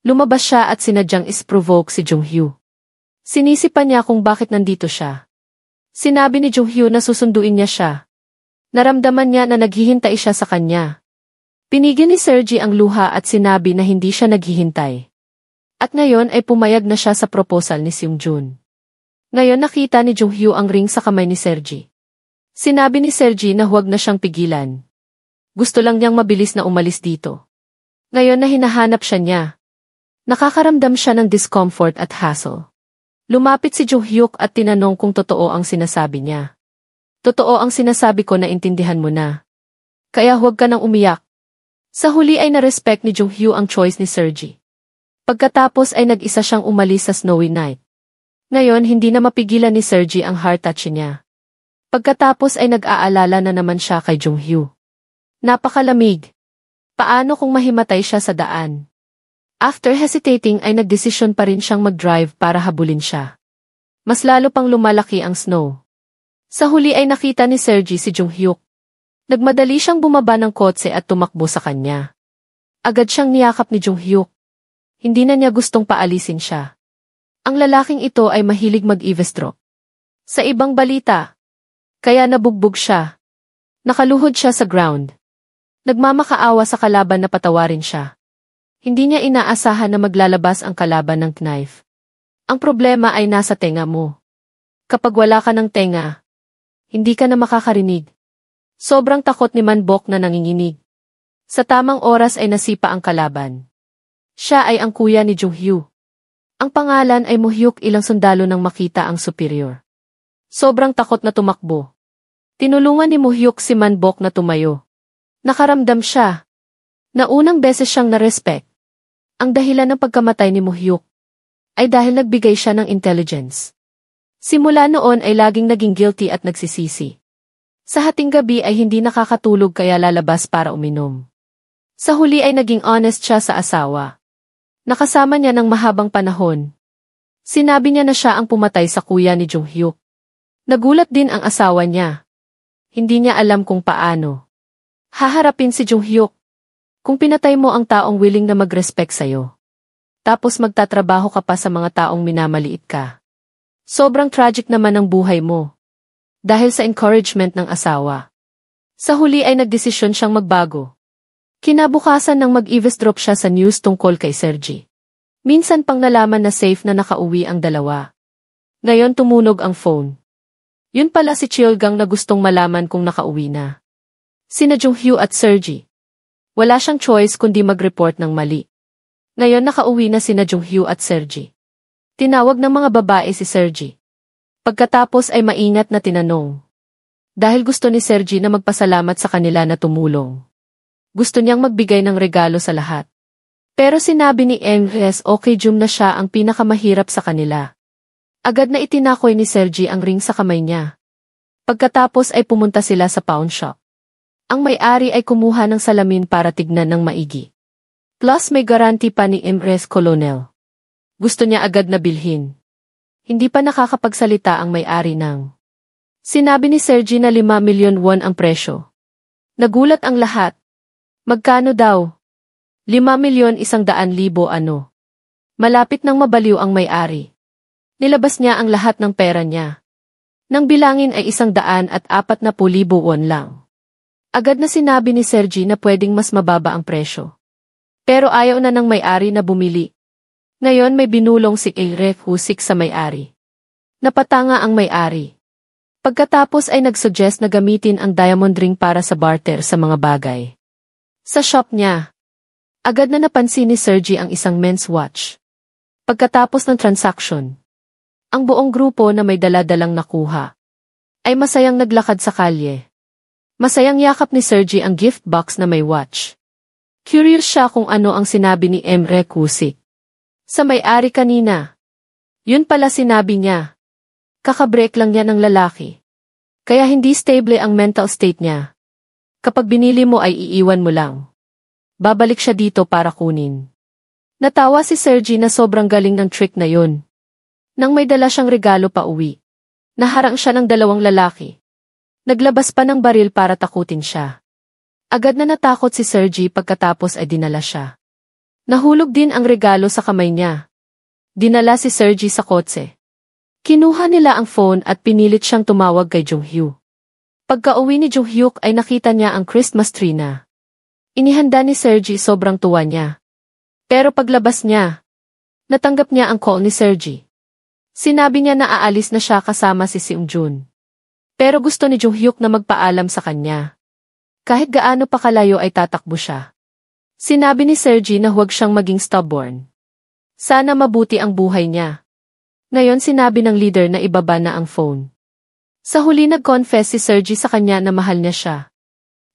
Lumabas siya at sinadyang is-provoke si Jung-hyo. Sinisipan niya kung bakit nandito siya. Sinabi ni Jung-hyo na susunduin niya siya. Naramdaman niya na naghihintay siya sa kanya. Pinigil ni Sergi ang luha at sinabi na hindi siya naghihintay. At ngayon ay pumayag na siya sa proposal ni Seung-jun. Ngayon nakita ni Jung-hyo ang ring sa kamay ni Sergi. Sinabi ni Sergi na huwag na siyang pigilan. Gusto lang niyang mabilis na umalis dito. Ngayon na hinahanap siya niya. Nakakaramdam siya ng discomfort at hassle. Lumapit si Jo-hyuk at tinanong kung totoo ang sinasabi niya. Totoo ang sinasabi ko, na intindihan mo na. Kaya huwag ka nang umiyak. Sa huli ay na-respect ni Jo-hyuk ang choice ni Sergi. Pagkatapos ay nag-isa siyang umalis sa snowy night. Ngayon hindi na mapigilan ni Sergi ang heart touch niya. Pagkatapos ay nag-aalala na naman siya kay Jo-hyuk. Napakalamig. Paano kung mahimatay siya sa daan? After hesitating ay nagdesisyon pa rin siyang mag-drive para habulin siya. Mas lalo pang lumalaki ang snow. Sa huli ay nakita ni Sergi si Jo-hyuk. Nagmadali siyang bumaba ng kotse at tumakbo sa kanya. Agad siyang niyakap ni Jo-hyuk. Hindi na niya gustong paalisin siya. Ang lalaking ito ay mahilig mag-eavesdrop. Sa ibang balita, kaya nabugbog siya. Nakaluhod siya sa ground. Nagmamakaawa sa kalaban na patawarin siya. Hindi niya inaasahan na maglalabas ang kalaban ng knife. Ang problema ay nasa tenga mo. Kapag wala ka ng tenga, hindi ka na makakarinig. Sobrang takot ni Manbok na nanginginig. Sa tamang oras ay nasipa ang kalaban. Siya ay ang kuya ni Jo-hyuk. Ang pangalan ay Mo-hyuk, ilang sundalo nang makita ang superior. Sobrang takot na tumakbo. Tinulungan ni Mo-hyuk si Manbok na tumayo. Nakaramdam siya. Naunang beses siyang na-respect. Ang dahilan ng pagkamatay ni Mo-hyuk ay dahil nagbigay siya ng intelligence. Simula noon ay laging naging guilty at nagsisisi. Sa hating gabi ay hindi nakakatulog kaya lalabas para uminom. Sa huli ay naging honest siya sa asawa. Nakasama niya ng mahabang panahon. Sinabi niya na siya ang pumatay sa kuya ni Jo-hyuk. Nagulat din ang asawa niya. Hindi niya alam kung paano haharapin si Jo-hyuk. Kung pinatay mo ang taong willing na mag-respect sa'yo. Tapos magtatrabaho ka pa sa mga taong minamaliit ka. Sobrang tragic naman ang buhay mo. Dahil sa encouragement ng asawa. Sa huli ay nagdesisyon siyang magbago. Kinabukasan nang mag-eavesdrop siya sa news tungkol kay Sergi. Minsan pang nalaman na safe na nakauwi ang dalawa. Ngayon tumunog ang phone. Yun pala si Chilgang na gustong malaman kung nakauwi na. Sina Jo-hyuk at Sergi. Wala siyang choice kundi mag-report ng mali. Ngayon nakauwi na sina Jo-hyuk at Sergi. Tinawag ng mga babae si Sergi. Pagkatapos ay maingat na tinanong. Dahil gusto ni Sergi na magpasalamat sa kanila na tumulong. Gusto niyang magbigay ng regalo sa lahat. Pero sinabi ni Emres okay na siya ang pinakamahirap sa kanila. Agad na itinakoy ni Sergi ang ring sa kamay niya. Pagkatapos ay pumunta sila sa pawn shop. Ang may-ari ay kumuha ng salamin para tignan ng maigi. Plus may garanti pa ni Emres Colonel. Gusto niya agad na bilhin. Hindi pa nakakapagsalita ang may-ari ng. Sinabi ni Sergi na 5 milyon won ang presyo. Nagulat ang lahat. Magkano daw? 5,100,000 ano? Malapit nang mabaliw ang may-ari. Nilabas niya ang lahat ng pera niya. Nang bilangin ay 140,000 won lang. Agad na sinabi ni Sergi na pwedeng mas mababa ang presyo. Pero ayaw na ng may-ari na bumili. Ngayon may binulong si A-Ref Husik sa may-ari. Napatanga ang may-ari. Pagkatapos ay nagsuggest na gamitin ang diamond ring para sa barter sa mga bagay. Sa shop niya, agad na napansin ni Sergi ang isang men's watch. Pagkatapos ng transaction, ang buong grupo na may dala-dalang nakuha ay masayang naglakad sa kalye. Masayang yakap ni Sergi ang gift box na may watch. Curious siya kung ano ang sinabi ni Emre Kusik sa may-ari kanina. Yun pala sinabi niya. Kakabreak lang niya ng lalaki. Kaya hindi stable ang mental state niya. Kapag binili mo ay iiwan mo lang. Babalik siya dito para kunin. Natawa si Sergi na sobrang galing ng trick na yun. Nang may dala siyang regalo pa uwi, naharang siya ng 2 lalaki. Naglabas pa ng baril para takutin siya. Agad na natakot si Sergi pagkatapos ay dinala siya. Nahulog din ang regalo sa kamay niya. Dinala si Sergi sa kotse. Kinuha nila ang phone at pinilit siyang tumawag kay Jo-hyuk. Pagka-uwi ni Jo-hyuk ay nakita niya ang Christmas tree na. Inihanda ni Sergi, sobrang tuwa niya. Pero paglabas niya, natanggap niya ang call ni Sergi. Sinabi niya na aalis na siya kasama si Seung-jun. Pero gusto ni Jo-hyuk na magpaalam sa kanya. Kahit gaano pa kalayo ay tatakbo siya. Sinabi ni Sergi na huwag siyang maging stubborn. Sana mabuti ang buhay niya. Ngayon sinabi ng leader na ibaba na ang phone. Sa huli nag-confess si Sergi sa kanya na mahal niya siya.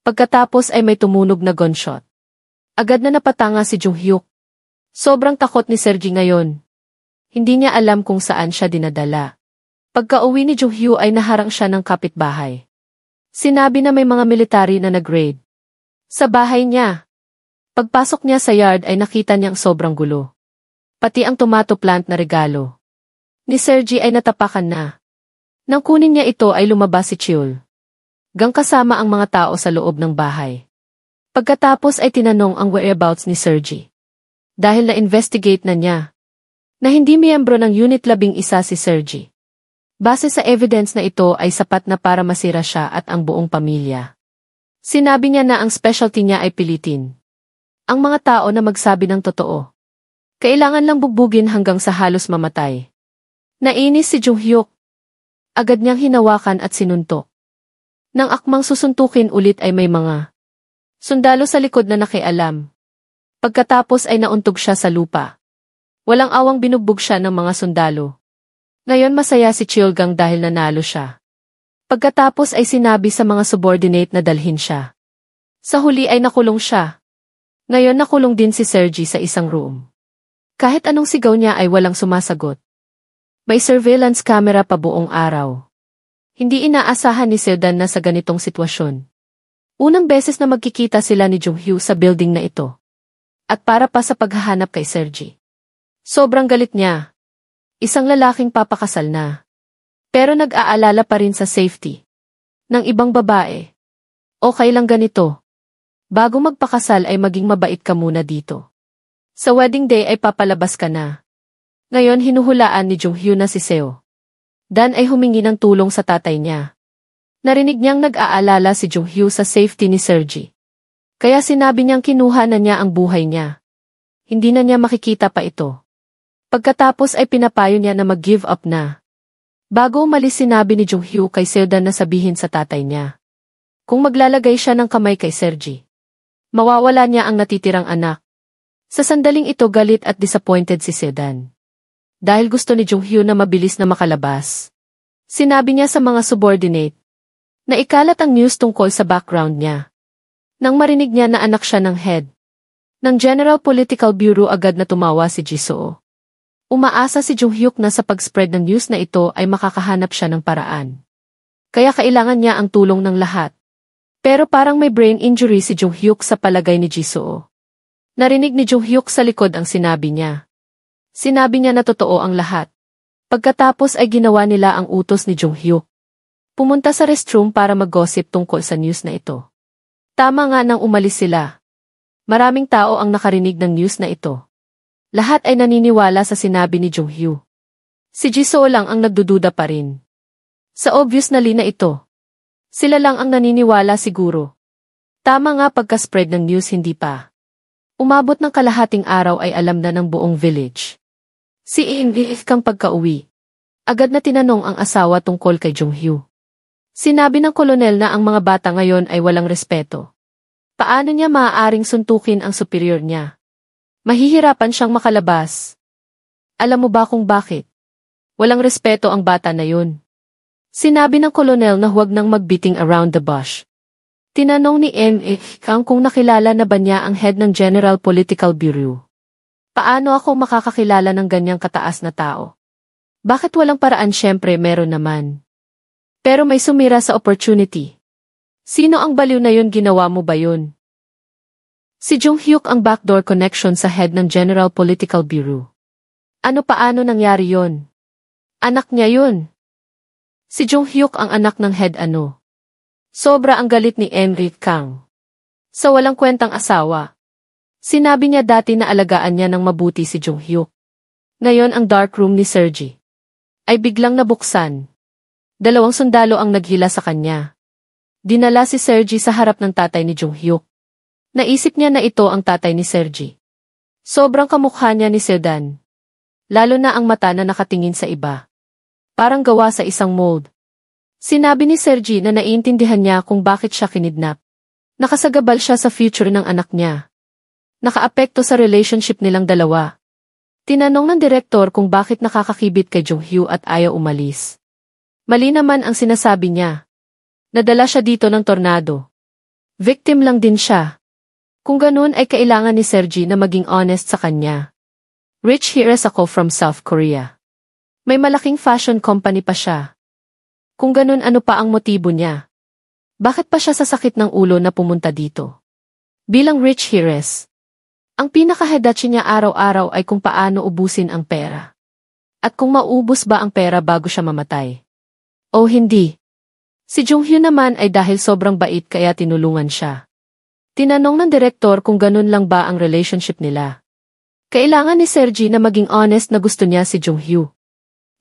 Pagkatapos ay may tumunog na gunshot. Agad na napatanga si Jung-hyuk. Sobrang takot ni Sergi ngayon. Hindi niya alam kung saan siya dinadala. Pagka-uwi ni Jung-hyuk ay naharang siya ng kapitbahay. Sinabi na may mga military na nag-raid sa bahay niya. Pagpasok niya sa yard ay nakita niyang sobrang gulo. Pati ang tomato plant na regalo ni Sergi ay natapakan na. Nang kunin niya ito ay lumabas si Cheol. Gang kasama ang mga tao sa loob ng bahay. Pagkatapos ay tinanong ang whereabouts ni Sergi. Dahil na-investigate na niya na hindi miyembro ng Unit 11 si Sergi. Base sa evidence na ito ay sapat na para masira siya at ang buong pamilya. Sinabi niya na ang specialty niya ay pilitin ang mga tao na magsabi ng totoo. Kailangan lang bugbugin hanggang sa halos mamatay. Nainis si Jung-hyuk. Agad niyang hinawakan at sinuntok. Nang akmang susuntukin ulit ay may mga sundalo sa likod na nakialam. Pagkatapos ay nauntog siya sa lupa. Walang awang binugbog siya ng mga sundalo. Ngayon masaya si Cheolgang dahil nanalo siya. Pagkatapos ay sinabi sa mga subordinate na dalhin siya. Sa huli ay nakulong siya. Ngayon nakulong din si Sergi sa isang room. Kahit anong sigaw niya ay walang sumasagot. May surveillance camera pa buong araw. Hindi inaasahan ni Seodan na sa ganitong sitwasyon. Unang beses na magkikita sila ni Jung-hyuk sa building na ito. At para pa sa paghahanap kay Sergi. Sobrang galit niya. Isang lalaking papakasal na. Pero nag-aalala pa rin sa safety ng ibang babae. Okay lang ganito. Bago magpakasal ay maging mabait ka muna dito. Sa wedding day ay papalabas ka na. Ngayon hinuhulaan ni Jung-hyuk na si Seo. Dan ay humingi ng tulong sa tatay niya. Narinig niyang nag-aalala si Jung-hyuk sa safety ni Sergi. Kaya sinabi niyang kinuha na niya ang buhay niya. Hindi na niya makikita pa ito. Pagkatapos ay pinapayo niya na mag-give up na. Bago umalis sinabi ni Jung-hyuk kay Seodan na sabihin sa tatay niya. Kung maglalagay siya ng kamay kay Sergi, mawawala niya ang natitirang anak. Sa sandaling ito galit at disappointed si Seodan. Dahil gusto ni Jung-hyuk na mabilis na makalabas. Sinabi niya sa mga subordinate na ikalat ang news tungkol sa background niya. Nang marinig niya na anak siya ng head ng General Political Bureau agad na tumawa si Jisoo. Umaasa si Jung-hyuk na sa pag-spread ng news na ito ay makakahanap siya ng paraan. Kaya kailangan niya ang tulong ng lahat. Pero parang may brain injury si Jung-hyuk sa palagay ni Jisoo. Narinig ni Jung-hyuk sa likod ang sinabi niya. Sinabi niya na totoo ang lahat. Pagkatapos ay ginawa nila ang utos ni Jung-hyuk. Pumunta sa restroom para mag-gossip tungkol sa news na ito. Tama nga nang umalis sila. Maraming tao ang nakarinig ng news na ito. Lahat ay naniniwala sa sinabi ni Jung-hyuk. Si Jisoo lang ang nagdududa pa rin. Sa obvious na lina ito. Sila lang ang naniniwala siguro. Tama nga pagka-spread ng news hindi pa. Umabot ng kalahating araw ay alam na ng buong village. Si Ingrid kang pagka-uwi. Agad na tinanong ang asawa tungkol kay Jung-hyuk. Sinabi ng kolonel na ang mga bata ngayon ay walang respeto. Paano niya maaaring suntukin ang superior niya? Mahihirapan siyang makalabas. Alam mo ba kung bakit? Walang respeto ang bata na yun. Sinabi ng kolonel na huwag nang magbeating around the bush. Tinanong ni Kang kung nakilala na ba niya ang head ng General Political Bureau. Paano ako makakakilala ng ganyang kataas na tao? Bakit walang paraan? Syempre meron naman. Pero may sumira sa opportunity. Sino ang baliw na yun? Ginawa mo ba yun? Si Jung-hyuk ang backdoor connection sa head ng General Political Bureau. Paano nangyari yon? Anak niya yun. Si Jung-hyuk ang anak ng head Sobra ang galit ni Kang. Sa walang kwentang asawa. Sinabi niya dati na alagaan niya ng mabuti si Jung-hyuk. Ngayon ang dark room ni Sergi ay biglang nabuksan. 2 sundalo ang naghila sa kanya. Dinala si Sergi sa harap ng tatay ni Jung-hyuk. Naisip niya na ito ang tatay ni Sergi. Sobrang kamukha niya ni Seodan. Lalo na ang mata na nakatingin sa iba. Parang gawa sa isang mold. Sinabi ni Sergi na naiintindihan niya kung bakit siya kinidnap. Nakasagabal siya sa future ng anak niya. Nakaapekto sa relationship nilang dalawa. Tinanong ng direktor kung bakit nakakakibit kay Jung-hyo at ayaw umalis. Mali naman ang sinasabi niya. Nadala siya dito ng tornado. Victim lang din siya. Kung ganun ay kailangan ni Sergi na maging honest sa kanya. Rich heiress ako from South Korea. May malaking fashion company pa siya. Kung ganun, ano pa ang motibo niya? Bakit pa siya sasakit ng ulo na pumunta dito? Bilang rich heiress, ang pinakahedachi niya araw-araw ay kung paano ubusin ang pera. At kung maubos ba ang pera bago siya mamatay. O hindi. Si Jung-hyo naman ay dahil sobrang bait kaya tinulungan siya. Tinanong ng direktor kung ganun lang ba ang relationship nila. Kailangan ni Sergi na maging honest na gusto niya si Jung-hyo.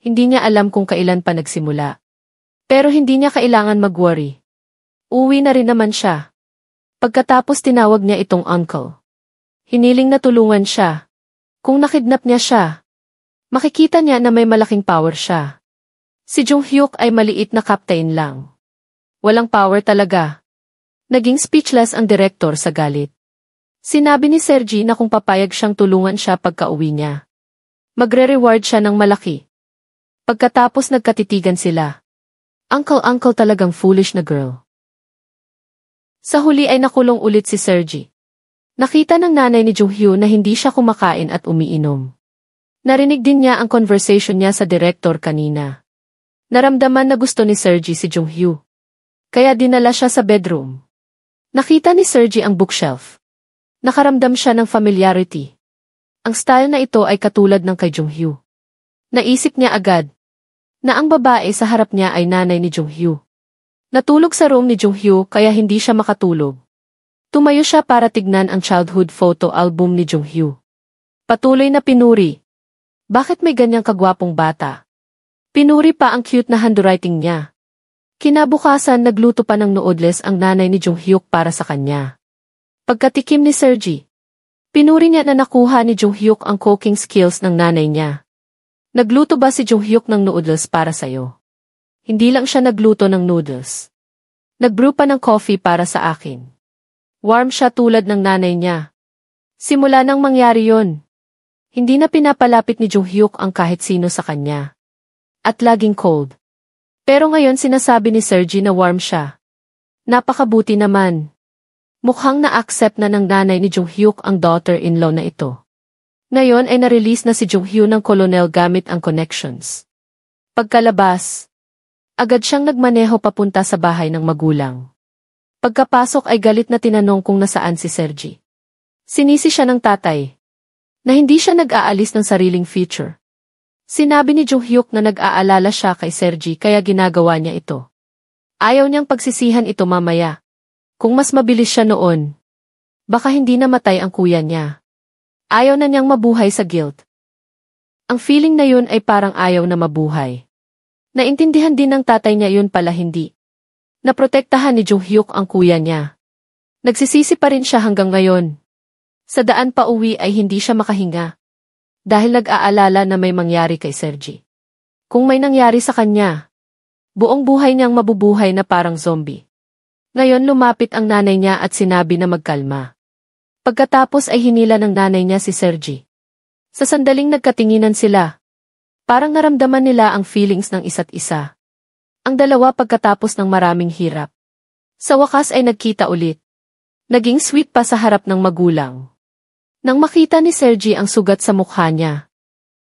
Hindi niya alam kung kailan pa nagsimula. Pero hindi niya kailangan mag-worry. Uwi na rin naman siya. Pagkatapos tinawag niya itong uncle. Hiniling na tulungan siya. Kung nakidnap niya siya, makikita niya na may malaking power siya. Si Jung-hyuk ay maliit na captain lang. Walang power talaga. Naging speechless ang direktor sa galit. Sinabi ni Sergi na kung papayag siyang tulungan siya pagka-uwi niya, magre-reward siya ng malaki. Pagkatapos nagkatitigan sila. Uncle talagang foolish na girl. Sa huli ay nakulong ulit si Sergi. Nakita ng nanay ni Jung-hyo na hindi siya kumakain at umiinom. Narinig din niya ang conversation niya sa direktor kanina. Naramdaman na gusto ni Sergi si Jung-hyo. Kaya dinala siya sa bedroom. Nakita ni Sergi ang bookshelf. Nakaramdam siya ng familiarity. Ang style na ito ay katulad ng kay Jung-hyo. Naisip niya agad na ang babae sa harap niya ay nanay ni Jung-hyo. Natulog sa room ni Jung-hyo kaya hindi siya makatulog. Tumayo siya para tignan ang childhood photo album ni Jung-hyo. Patuloy na pinuri. Bakit may ganyang kagwapong bata? Pinuri pa ang cute na handwriting niya. Kinabukasan nagluto pa ng noodles ang nanay ni Jung-hyuk para sa kanya. Pagkatikim ni Sergi, pinuri niya na nakuha ni Jung-hyuk ang cooking skills ng nanay niya. Nagluto ba si Jung-hyuk ng noodles para sa'yo? Hindi lang siya nagluto ng noodles. Nagbrew pa ng coffee para sa akin. Warm siya tulad ng nanay niya. Simula nang mangyari yon, hindi na pinapalapit ni Jung-hyuk ang kahit sino sa kanya. At laging cold. Pero ngayon sinasabi ni Sergi na warm siya. Napakabuti naman. Mukhang na-accept na ng nanay ni Jung-hyuk ang daughter-in-law na ito. Ngayon ay na-release na si Jung-hyo ng kolonel gamit ang connections. Pagkalabas, agad siyang nagmaneho papunta sa bahay ng magulang. Pagkapasok ay galit na tinanong kung nasaan si Sergi. Sinisi siya ng tatay na hindi siya nag-aalis ng sariling future. Sinabi ni Jung-hyuk na nag-aalala siya kay Sergi kaya ginagawa niya ito. Ayaw niyang pagsisihan ito mamaya. Kung mas mabilis siya noon, baka hindi namatay ang kuya niya. Ayaw na niyang mabuhay sa guilt. Ang feeling na yun ay parang ayaw na mabuhay. Naintindihan din ng tatay niya yun pala hindi. Naprotektahan ni Jung-hyuk ang kuya niya. Nagsisisi pa rin siya hanggang ngayon. Sa daan pa uwi ay hindi siya makahinga. Dahil nag-aalala na may mangyari kay Sergi. Kung may nangyari sa kanya, buong buhay niyang mabubuhay na parang zombie. Ngayon lumapit ang nanay niya at sinabi na magkalma. Pagkatapos ay hinila ng nanay niya si Sergi. Sa sandaling nagkatinginan sila, parang naramdaman nila ang feelings ng isa't isa. Ang dalawa pagkatapos ng maraming hirap. Sa wakas ay nagkita ulit. Naging sweet pa sa harap ng magulang. Nang makita ni Sergi ang sugat sa mukha niya,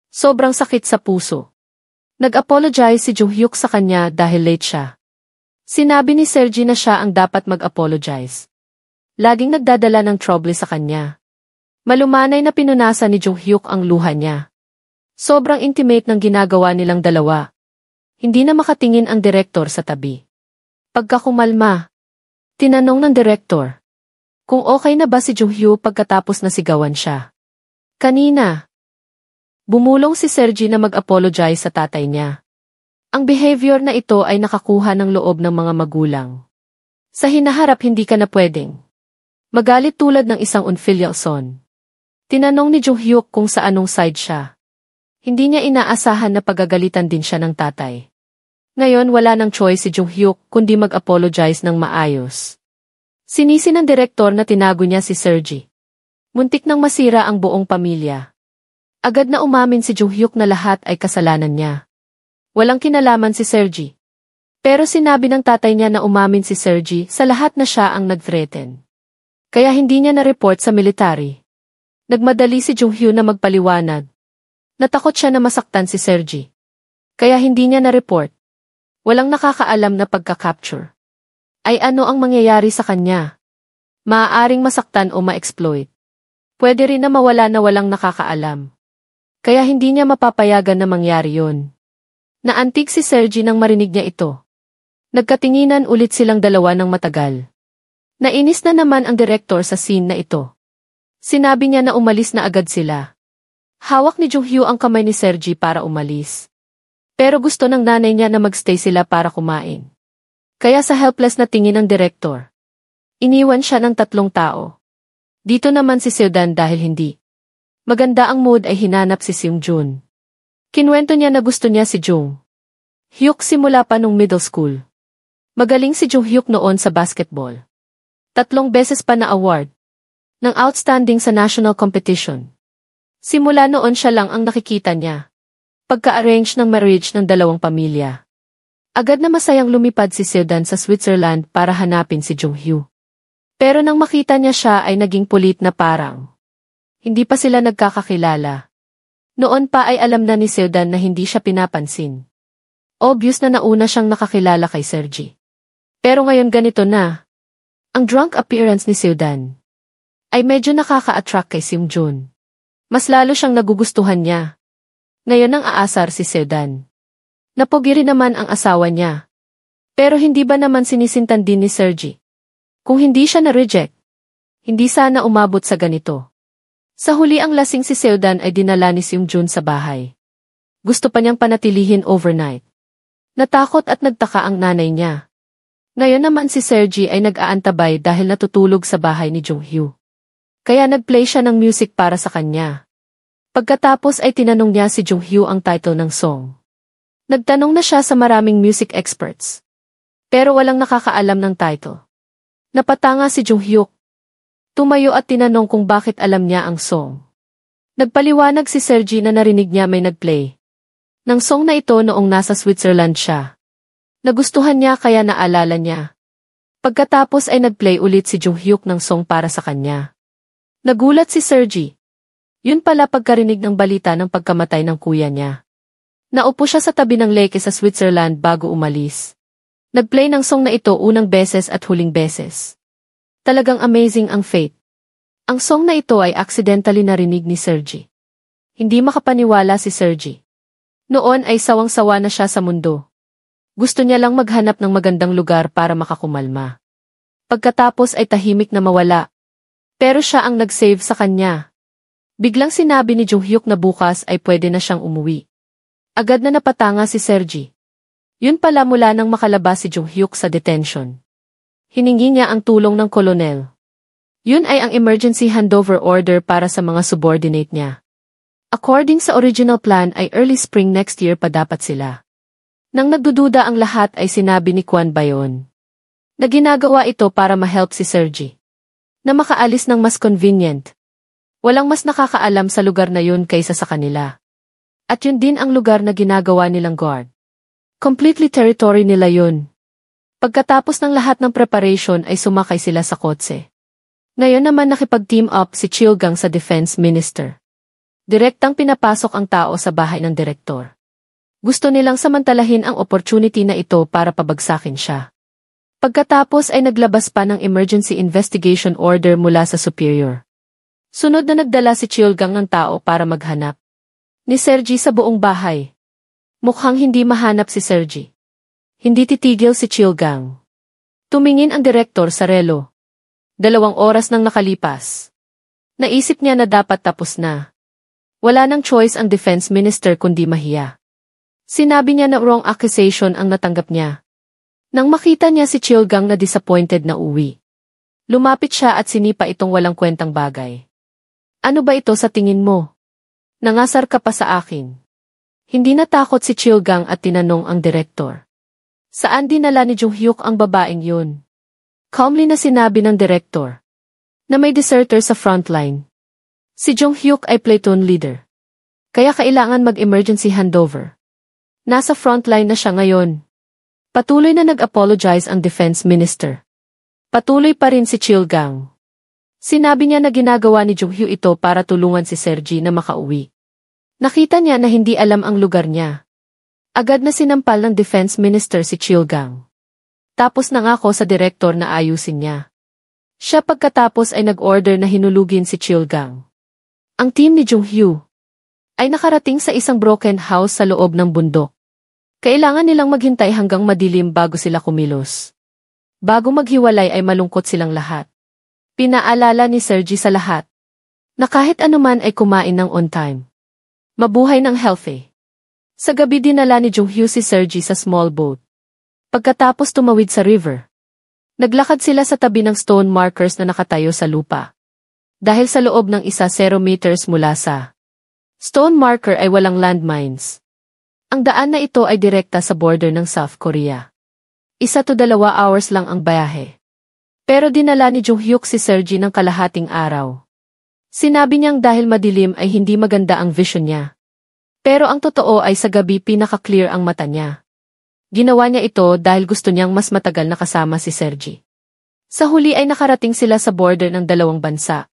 sobrang sakit sa puso. Nag-apologize si Jung-hyuk sa kanya dahil late siya. Sinabi ni Sergi na siya ang dapat mag-apologize. Laging nagdadala ng trouble sa kanya. Malumanay na pinunasan ni Jung-hyuk ang luha niya. Sobrang intimate ng ginagawa nilang dalawa. Hindi na makatingin ang direktor sa tabi. Pagkakumalma, tinanong ng direktor kung okay na ba si Jung-hyo pagkatapos nasigawan siya. Kanina, bumulong si Sergi na mag-apologize sa tatay niya. Ang behavior na ito ay nakakuha ng loob ng mga magulang. Sa hinaharap hindi ka na pwedeng magalit tulad ng isang unfilial son. Tinanong ni Jung-hyuk kung sa anong side siya. Hindi niya inaasahan na pagagalitan din siya ng tatay. Ngayon wala nang choice si Jung-hyuk kundi mag-apologize ng maayos. Sinisi ng direktor na tinago niya si Sergi. Muntik nang masira ang buong pamilya. Agad na umamin si Jung-hyuk na lahat ay kasalanan niya. Walang kinalaman si Sergi. Pero sinabi ng tatay niya na umamin si Sergi sa lahat na siya ang nag-threaten. Kaya hindi niya na-report sa military. Nagmadali si Jung-hyo na magpaliwanag. Natakot siya na masaktan si Sergi. Kaya hindi niya na-report. Walang nakakaalam na pagka-capture. Ay ano ang mangyayari sa kanya? Maaaring masaktan o ma-exploit. Pwede rin na mawala na walang nakakaalam. Kaya hindi niya mapapayagan na mangyari yun. Naantig si Sergi nang marinig niya ito. Nagkatinginan ulit silang dalawa ng matagal. Nainis na naman ang direktor sa scene na ito. Sinabi niya na umalis na agad sila. Hawak ni Jung-hyo ang kamay ni Sergi para umalis. Pero gusto ng nanay niya na magstay sila para kumain. Kaya sa helpless na tingin ng direktor, iniwan siya ng 3 tao. Dito naman si Seodan dahil hindi maganda ang mood ay hinanap si Seung-jun. Kinwento niya na gusto niya si Jung-hyuk simula pa nung middle school. Magaling si Jung-hyuk noon sa basketball. 3 beses pa na award ng outstanding sa national competition. Simula noon siya lang ang nakikita niya. Pagka-arrange ng marriage ng 2 pamilya. Agad na masayang lumipad si Seodan sa Switzerland para hanapin si Jung-hyo. Pero nang makita niya siya ay naging pulit na parang hindi pa sila nagkakakilala. Noon pa ay alam na ni Seodan na hindi siya pinapansin. Obvious na nauna siyang nakakilala kay Sergi. Pero ngayon ganito na. Ang drunk appearance ni Seodan ay medyo nakaka-attract kay Seung-jun. Mas lalo siyang nagugustuhan niya. Ngayon ang aasar si Seodan. Napogi rin naman ang asawa niya. Pero hindi ba naman sinisintan din ni Sergi? Kung hindi siya na-reject, hindi sana umabot sa ganito. Sa huli ang lasing si Seodan ay dinala ni Seung-jun sa bahay. Gusto pa niyang panatilihin overnight. Natakot at nagtaka ang nanay niya. Ngayon naman si Sergi ay nag-aantabay dahil natutulog sa bahay ni Jung-hyo. Kaya nag-play siya ng music para sa kanya. Pagkatapos ay tinanong niya si Jung-hyo ang title ng song. Nagtanong na siya sa maraming music experts. Pero walang nakakaalam ng title. Napatanga si Jung-hyuk. Tumayo at tinanong kung bakit alam niya ang song. Nagpaliwanag si Sergi na narinig niya may nag-play ng song na ito noong nasa Switzerland siya. Nagustuhan niya kaya naalala niya. Pagkatapos ay nag-play ulit si Jung-hyuk ng song para sa kanya. Nagulat si Sergi. Yun pala pagkarinig ng balita ng pagkamatay ng kuya niya. Naupo siya sa tabi ng lake sa Switzerland bago umalis. Nag-play ng song na ito unang beses at huling beses. Talagang amazing ang fate. Ang song na ito ay accidentally narinig ni Sergi. Hindi makapaniwala si Sergi. Noon ay sawang-sawa na siya sa mundo. Gusto niya lang maghanap ng magandang lugar para makakumalma. Pagkatapos ay tahimik na mawala. Pero siya ang nag-save sa kanya. Biglang sinabi ni Jung-hyuk na bukas ay pwede na siyang umuwi. Agad na napatanga si Sergi. Yun pala mula nang makalabas si Jung-hyuk sa detention. Hiningi niya ang tulong ng kolonel. Yun ay ang emergency handover order para sa mga subordinate niya. According sa original plan ay early spring next year pa dapat sila. Nang nagdududa ang lahat ay sinabi ni Kwon Bayon na ginagawa ito para ma-help si Sergi na makaalis ng mas convenient. Walang mas nakakaalam sa lugar na yun kaysa sa kanila. At yun din ang lugar na ginagawa nilang guard. Completely territory nila yun. Pagkatapos ng lahat ng preparation ay sumakay sila sa kotse. Ngayon naman nakipag-team up si Chilgang sa defense minister. Direktang pinapasok ang tao sa bahay ng direktor. Gusto nilang samantalahin ang opportunity na ito para pabagsakin siya. Pagkatapos ay naglabas pa ng emergency investigation order mula sa superior. Sunod na nagdala si Chilgang ng tao para maghanap ni Sergi sa buong bahay. Mukhang hindi mahanap si Sergi. Hindi titigil si Chilgang. Tumingin ang direktor sa relo. 2 oras nang nakalipas. Naisip niya na dapat tapos na. Wala nang choice ang defense minister kundi mahiya. Sinabi niya na wrong accusation ang natanggap niya. Nang makita niya si Chilgang na disappointed na uwi. Lumapit siya at sinipa itong walang kwentang bagay. Ano ba ito sa tingin mo? Nangasar ka pa sa akin. Hindi natakot si Chilgang at tinanong ang direktor. Saan dinala ni Jung-hyuk ang babaeng yun? Calmly na sinabi ng direktor na may deserter sa frontline. Si Jong-hyuk ay platoon leader. Kaya kailangan mag-emergency handover. Nasa frontline na siya ngayon. Patuloy na nag-apologize ang defense minister. Patuloy pa rin si Chilgang. Sinabi niya na ginagawa ni Jong-hyuk ito para tulungan si Sergi na makauwi. Nakita niya na hindi alam ang lugar niya. Agad na sinampal ng defense minister si Chilgang. Tapos nangako sa direktor na ayusin niya. Siya pagkatapos ay nag-order na hinulugin si Chilgang. Ang team ni Jong-hyuk ay nakarating sa isang broken house sa loob ng bundok. Kailangan nilang maghintay hanggang madilim bago sila kumilos. Bago maghiwalay ay malungkot silang lahat. Pinaalala ni Sergi sa lahat na kahit anuman ay kumain ng on time. Mabuhay ng healthy. Sa gabi dinala ni Jong-hyuk si Sergi sa small boat. Pagkatapos tumawid sa river, naglakad sila sa tabi ng stone markers na nakatayo sa lupa. Dahil sa loob ng 0 meters mula sa stone marker ay walang landmines. Ang daan na ito ay direkta sa border ng South Korea. 1 to 2 hours lang ang bayahe. Pero dinala ni Jong-hyuk si Sergi ng kalahating araw. Sinabi niyang dahil madilim ay hindi maganda ang vision niya. Pero ang totoo ay sa gabi pinaka-clear ang mata niya. Ginawa niya ito dahil gusto niyang mas matagal na kasama si Sergi. Sa huli ay nakarating sila sa border ng dalawang bansa.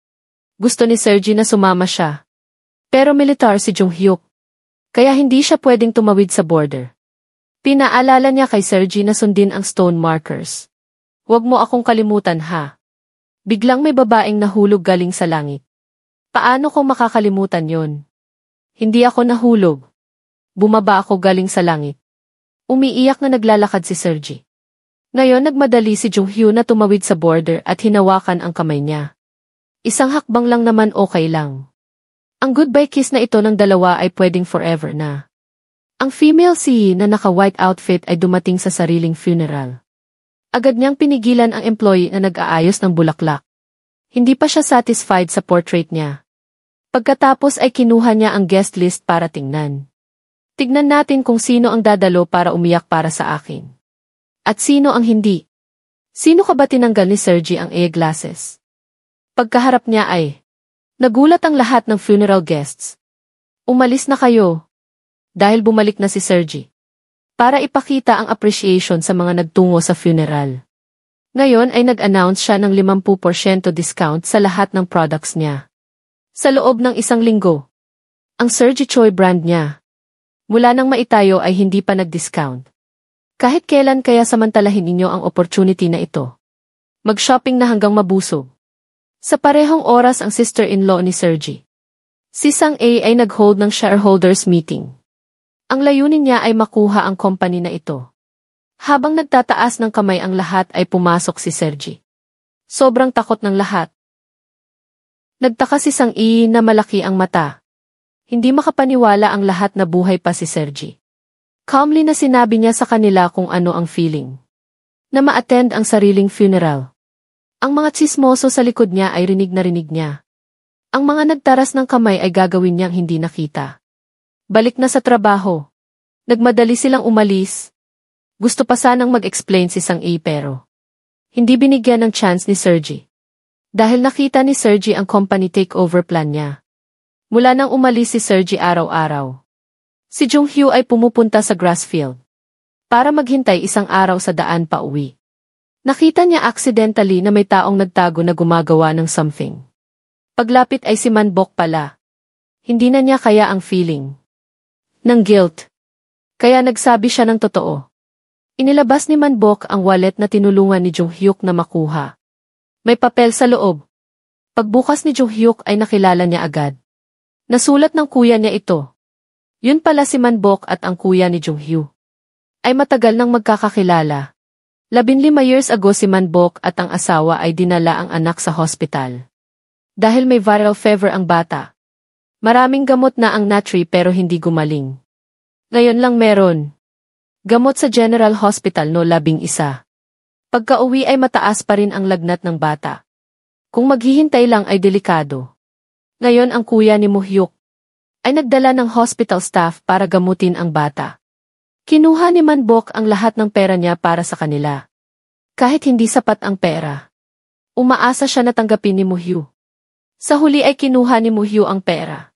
Gusto ni Sergi na sumama siya. Pero militar si Jong-hyuk. Kaya hindi siya pwedeng tumawid sa border. Pinaalala niya kay Sergi na sundin ang stone markers. Huwag mo akong kalimutan ha. Biglang may babaeng nahulog galing sa langit. Paano ko makakalimutan yon? Hindi ako nahulog. Bumaba ako galing sa langit. Umiiyak na naglalakad si Sergi. Ngayon nagmadali si Jong-hyuk na tumawid sa border at hinawakan ang kamay niya. Isang hakbang lang naman okay lang. Ang goodbye kiss na ito ng dalawa ay pwedeng forever na. Ang female CE na naka-white outfit ay dumating sa sariling funeral. Agad niyang pinigilan ang employee na nag-aayos ng bulaklak. Hindi pa siya satisfied sa portrait niya. Pagkatapos ay kinuha niya ang guest list para tingnan. Tignan natin kung sino ang dadalo para umiyak para sa akin. At sino ang hindi. Sino ka ba tinanggal ni Sergi ang eyeglasses? Pagkaharap niya ay nagulat ang lahat ng funeral guests. Umalis na kayo. Dahil bumalik na si Sergi. Para ipakita ang appreciation sa mga nagtungo sa funeral. Ngayon ay nag-announce siya ng 50% discount sa lahat ng products niya. Sa loob ng 1 linggo. Ang Sergi Choi brand niya. Mula nang maitayo ay hindi pa nag-discount. Kahit kailan kaya samantalahin ninyo ang opportunity na ito. Mag-shopping na hanggang mabusog. Sa parehong oras ang sister-in-law ni Sergi. Si Sang A ay nag-hold ng shareholders meeting. Ang layunin niya ay makuha ang company na ito. Habang nagtataas ng kamay ang lahat ay pumasok si Sergi. Sobrang takot ng lahat. Nagtaka si Sang A na malaki ang mata. Hindi makapaniwala ang lahat na buhay pa si Sergi. Calmly na sinabi niya sa kanila kung ano ang feeling. Na ma-attend ang sariling funeral. Ang mga tsismoso sa likod niya ay rinig na rinig niya. Ang mga nagtaras ng kamay ay gagawin niyang hindi nakita. Balik na sa trabaho. Nagmadali silang umalis. Gusto pa sanang mag-explain si Sang A pero hindi binigyan ng chance ni Sergi. Dahil nakita ni Sergi ang company takeover plan niya. Mula nang umalis si Sergi araw-araw. Si Jong-hyuk ay pumupunta sa grass field. Para maghintay 1 araw sa daan pa uwi. Nakita niya accidentally na may taong nagtago na gumagawa ng something. Paglapit ay si Man-bok pala. Hindi na niya kaya ang feeling ng guilt. Kaya nagsabi siya ng totoo. Inilabas ni Man-bok ang wallet na tinulungan ni Jong-hyuk na makuha. May papel sa loob. Pagbukas ni Jong-hyuk ay nakilala niya agad. Nasulat ng kuya niya ito. Yun pala si Man-bok at ang kuya ni Jong-hyuk. Ay matagal nang magkakakilala. 15 years ago si Man-bok at ang asawa ay dinala ang anak sa hospital. Dahil may viral fever ang bata. Maraming gamot na ang natri pero hindi gumaling. Ngayon lang meron. Gamot sa General Hospital no 11. Pagka-uwi ay mataas pa rin ang lagnat ng bata. Kung maghihintay lang ay delikado. Ngayon ang kuya ni Mo-hyuk ay nagdala ng hospital staff para gamutin ang bata. Kinuha ni Man-bok ang lahat ng pera niya para sa kanila. Kahit hindi sapat ang pera, umaasa siya na tanggapin ni Muhyu. Sa huli ay kinuha ni Muhyu ang pera.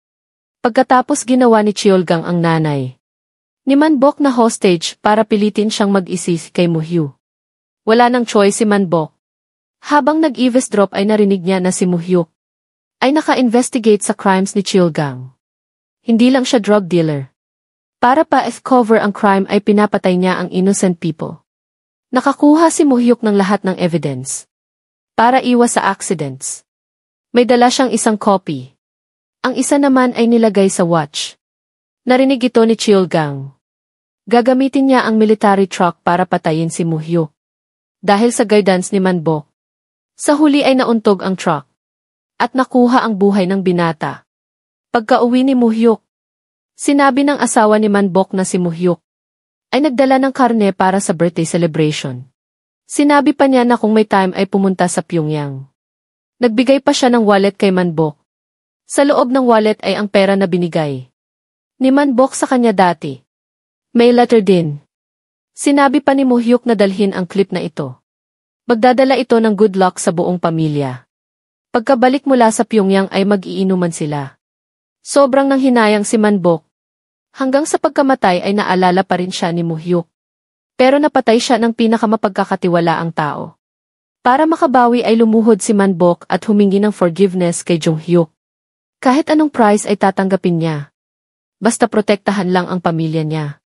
Pagkatapos ginawa ni Cheolgang ang nanay ni Manbok na hostage para pilitin siyang mag-isis kay Muhyu. Wala nang choice si Manbok. Habang nag-eavesdrop ay narinig niya na si Muhyu ay naka-investigate sa crimes ni Cheolgang. Hindi lang siya drug dealer. Para pa-cover ang crime ay pinapatay niya ang innocent people. Nakakuha si Muhyuk ng lahat ng evidence para iwas sa accidents. May dala siyang isang copy. Ang isa naman ay nilagay sa watch. Narinig ito ni Cheolgang. Gagamitin niya ang military truck para patayin si Muhyuk. Dahil sa guidance ni Manbok. Sa huli ay nauntog ang truck. At nakuha ang buhay ng binata. Pagka-uwi ni Muhyuk, sinabi ng asawa ni Manbok na si Muhyuk ay nagdala ng karne para sa birthday celebration. Sinabi pa niya na kung may time ay pumunta sa Pyongyang. Nagbigay pa siya ng wallet kay Manbok. Sa loob ng wallet ay ang pera na binigay ni Manbok sa kanya dati. May letter din. Sinabi pa ni Muhyuk na dalhin ang clip na ito. Magdadala ito ng good luck sa buong pamilya. Pagkabalik mula sa Pyongyang ay mag-iinuman sila. Sobrang nanghinayang si Manbok. Hanggang sa pagkamatay ay naalala pa rin siya ni Muhyuk. Pero napatay siya ng pinakamapagkakatiwalaang tao. Para makabawi ay lumuhod si Manbok at humingi ng forgiveness kay Jonghyuk. Kahit anong price ay tatanggapin niya. Basta protektahan lang ang pamilya niya.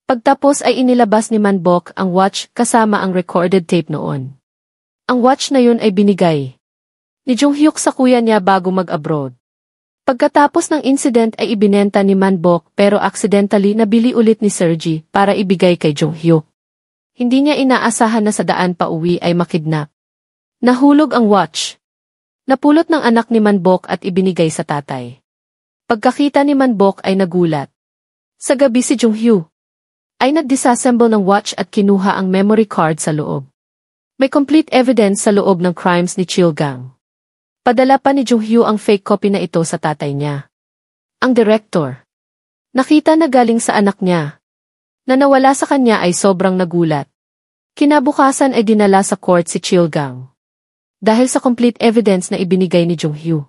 Pagtapos ay inilabas ni Manbok ang watch kasama ang recorded tape noon. Ang watch na yun ay binigay ni Jonghyuk sa kuya niya bago mag-abroad. Pagkatapos ng incident ay ibinenta ni Manbok pero accidentally nabili ulit ni Sergi para ibigay kay Jonghyuk. Hindi niya inaasahan na sa daan pa uwi ay makidnap. Nahulog ang watch. Napulot ng anak ni Manbok at ibinigay sa tatay. Pagkakita ni Manbok ay nagulat. Sa gabi si Jonghyuk ay nag-disassemble ng watch at kinuha ang memory card sa loob. May complete evidence sa loob ng crimes ni Cheolgang. Padala pa ni Jonghyuk ang fake copy na ito sa tatay niya. Ang director. Nakita na galing sa anak niya. Na nawala sa kanya ay sobrang nagulat. Kinabukasan ay dinala sa court si Cheolgang. Dahil sa complete evidence na ibinigay ni Jonghyuk.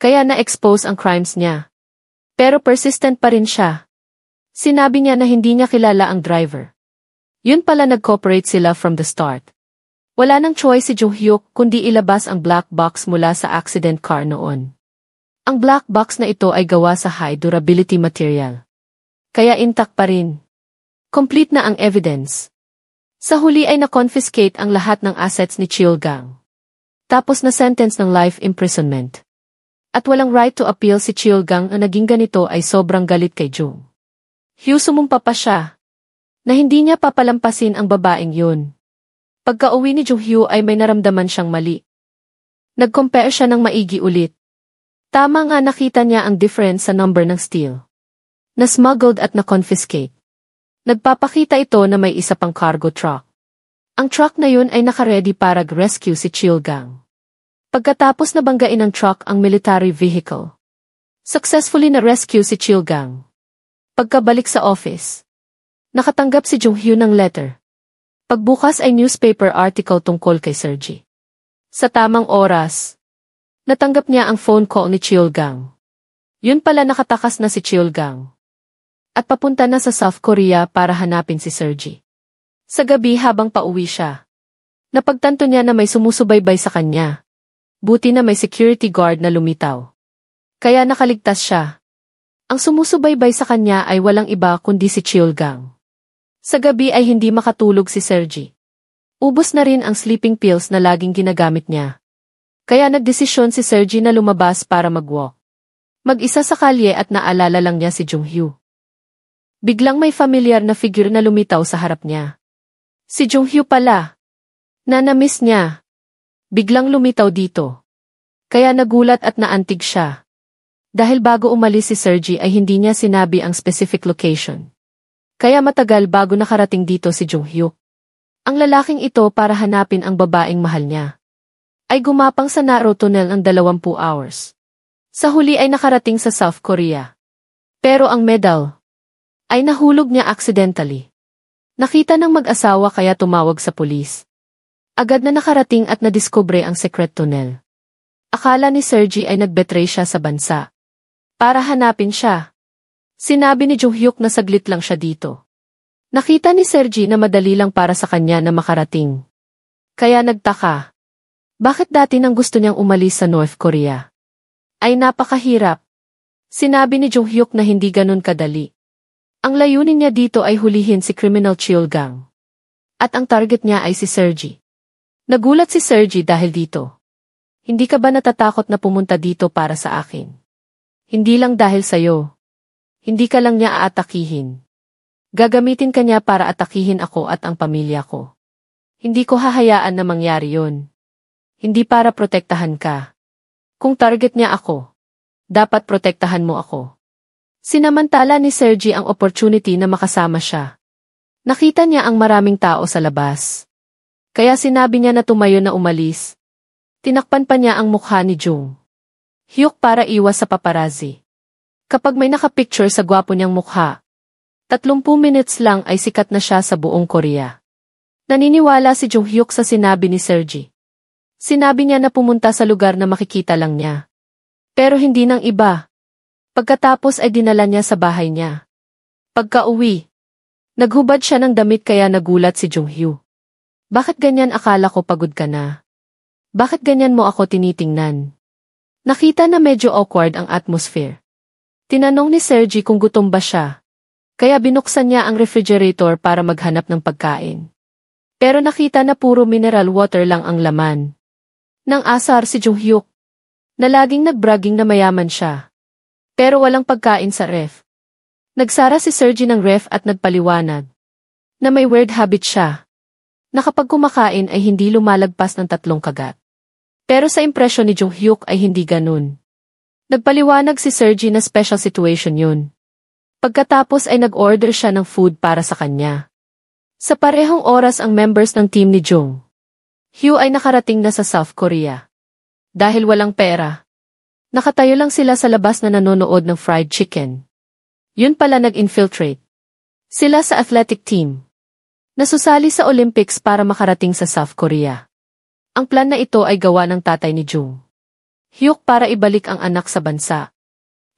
Kaya na-expose ang crimes niya. Pero persistent pa rin siya. Sinabi niya na hindi niya kilala ang driver. Yun pala nag-cooperate sila from the start. Wala nang choice si Jonghyuk kundi ilabas ang black box mula sa accident car noon. Ang black box na ito ay gawa sa high durability material. Kaya intact pa rin. Complete na ang evidence. Sa huli ay na-confiscate ang lahat ng assets ni Cheolgang. Tapos na-sentence ng life imprisonment. At walang right to appeal si Cheolgang. Ang naging ganito ay sobrang galit kay Jonghyuk. Sumumpa pa siya na hindi niya papalampasin ang babaeng yun. Pagka-uwi ni Jonghyuk ay may naramdaman siyang mali. Nag-compare siya ng maigi ulit. Tama nga nakita niya ang difference sa number ng steel. Na-smuggled at na-confiscate. Nagpapakita ito na may isa pang cargo truck. Ang truck na yun ay naka-ready para rescue si Cheolgang. Pagkatapos nabanggain ng truck ang military vehicle. Successfully na-rescue si Cheolgang. Pagkabalik sa office, nakatanggap si Jonghyuk ng letter. Pagbukas ay newspaper article tungkol kay Sergi. Sa tamang oras, natanggap niya ang phone call ni Cheolgang. Yun pala nakatakas na si Cheolgang. At papunta na sa South Korea para hanapin si Sergi. Sa gabi habang pauwi siya, napagtanto niya na may sumusubaybay sa kanya. Buti na may security guard na lumitaw. Kaya nakaligtas siya. Ang sumusubaybay sa kanya ay walang iba kundi si Cheolgang. Sa gabi ay hindi makatulog si Sergi. Ubos na rin ang sleeping pills na laging ginagamit niya. Kaya nagdesisyon si Sergi na lumabas para mag-walk. Mag-isa sa kalye at naalala lang niya si Jonghyuk. Biglang may familiar na figure na lumitaw sa harap niya. Si Jonghyuk pala. Na-miss niya. Biglang lumitaw dito. Kaya nagulat at naantig siya. Dahil bago umalis si Sergi ay hindi niya sinabi ang specific location. Kaya matagal bago nakarating dito si Jonghyuk. Ang lalaking ito para hanapin ang babaeng mahal niya. Ay gumapang sa Naro Tunnel ng 20 hours. Sa huli ay nakarating sa South Korea. Pero ang medal ay nahulog niya accidentally. Nakita ng mag-asawa kaya tumawag sa pulis. Agad na nakarating at nadiskubre ang secret tunnel. Akala ni Sergi ay nagbetray siya sa bansa. Para hanapin siya. Sinabi ni Jung Hyuk na saglit lang siya dito. Nakita ni Sergi na madali lang para sa kanya na makarating. Kaya nagtaka. Bakit dati nang gusto niyang umalis sa North Korea? Ay napakahirap. Sinabi ni Jung Hyuk na hindi ganun kadali. Ang layunin niya dito ay hulihin si Criminal Chiolgang. At ang target niya ay si Sergi. Nagulat si Sergi dahil dito. Hindi ka ba natatakot na pumunta dito para sa akin? Hindi lang dahil sa'yo. Hindi ka lang niya aatakihin. Gagamitin ka niya para atakihin ako at ang pamilya ko. Hindi ko hahayaan na mangyari yun. Hindi para protektahan ka. Kung target niya ako, dapat protektahan mo ako. Sinamantala ni Sergi ang opportunity na makasama siya. Nakita niya ang maraming tao sa labas. Kaya sinabi niya na tumayo na umalis. Tinakpan pa niya ang mukha ni Jung Hyuk para iwas sa paparazzi. Kapag may nakapicture sa gwapo niyang mukha, 30 minutes lang ay sikat na siya sa buong Korea. Naniniwala si Jung Hyuk sa sinabi ni Sergi. Sinabi niya na pumunta sa lugar na makikita lang niya. Pero hindi ng iba. Pagkatapos ay dinala niya sa bahay niya. Pagka-uwi, naghubad siya ng damit kaya nagulat si Jung Hyuk. Bakit ganyan, akala ko pagod ka na? Bakit ganyan mo ako tinitingnan? Nakita na medyo awkward ang atmosphere. Tinanong ni Sergi kung gutom ba siya. Kaya binuksan niya ang refrigerator para maghanap ng pagkain. Pero nakita na puro mineral water lang ang laman. Nang asar si Jung Hyuk, na laging nagbragging na mayaman siya. Pero walang pagkain sa ref. Nagsara si Sergi ng ref at nagpaliwanag na may weird habit siya. Na kapag kumakain ay hindi lumalagpas ng 3 kagat. Pero sa impresyon ni Jung Hyuk ay hindi ganun. Nagpaliwanag si Sergi na special situation yun. Pagkatapos ay nag-order siya ng food para sa kanya. Sa parehong oras ang members ng team ni Jung Hyuk ay nakarating na sa South Korea. Dahil walang pera, nakatayo lang sila sa labas na nanonood ng fried chicken. Yun pala nag-infiltrate sila sa athletic team. Nasusali sa Olympics para makarating sa South Korea. Ang plan na ito ay gawa ng tatay ni Jung Hyuk para ibalik ang anak sa bansa.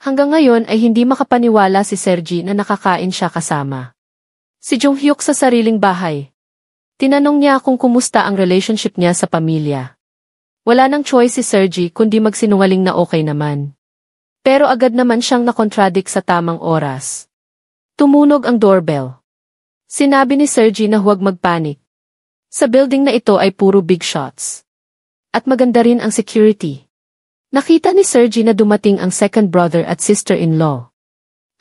Hanggang ngayon ay hindi makapaniwala si Sergi na nakakain siya kasama si Jung Hyuk sa sariling bahay. Tinanong niya kung kumusta ang relationship niya sa pamilya. Wala nang choice si Sergi kundi magsinungaling na okay naman. Pero agad naman siyang nakontradict sa tamang oras. Tumunog ang doorbell. Sinabi ni Sergi na huwag magpanik. Sa building na ito ay puro big shots. At maganda rin ang security. Nakita ni Sergi na dumating ang second brother at sister-in-law.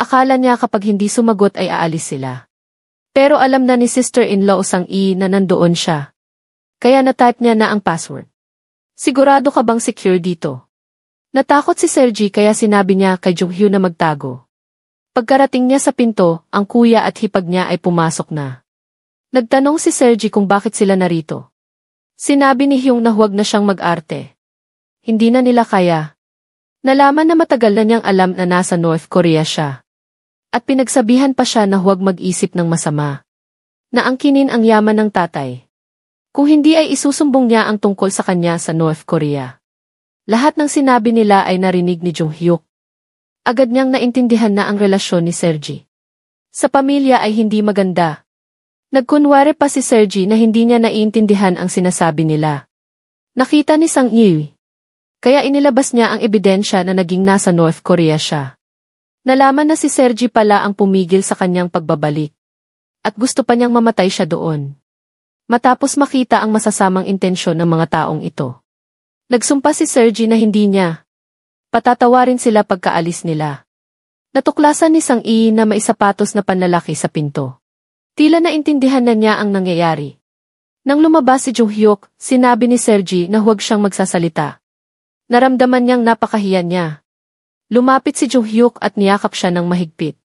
Akala niya kapag hindi sumagot ay aalis sila. Pero alam na ni sister-in-law Sang-i na nandoon siya. Kaya na-type niya na ang password. Sigurado ka bang secure dito? Natakot si Sergi kaya sinabi niya kay Jung Hyuk na magtago. Pagkarating niya sa pinto, ang kuya at hipag niya ay pumasok na. Nagtanong si Sergi kung bakit sila narito. Sinabi ni Hyung na huwag na siyang mag-arte. Hindi na nila kaya. Nalaman na matagal na niyang alam na nasa North Korea siya. At pinagsabihan pa siya na huwag mag-isip ng masama. Na angkinin ang yaman ng tatay. Kung hindi ay isusumbong niya ang tungkol sa kanya sa North Korea. Lahat ng sinabi nila ay narinig ni Jung Hyuk. Agad niyang naintindihan na ang relasyon ni Sergi sa pamilya ay hindi maganda. Nagkunwari pa si Sergi na hindi niya naiintindihan ang sinasabi nila. Nakita ni Sang-i. Kaya inilabas niya ang ebidensya na naging nasa North Korea siya. Nalaman na si Sergi pala ang pumigil sa kanyang pagbabalik. At gusto pa niyang mamatay siya doon. Matapos makita ang masasamang intensyon ng mga taong ito. Nagsumpa si Sergi na hindi niya patatawarin sila pagkaalis nila. Natuklasan ni Sang-i na may sapatos na panlalaki sa pinto. Tila naintindihan na niya ang nangyayari. Nang lumabas si Jung Hyuk, sinabi ni Sergi na huwag siyang magsasalita. Naramdaman niyang napakahiya niya. Lumapit si Jung Hyuk at niyakap siya ng mahigpit.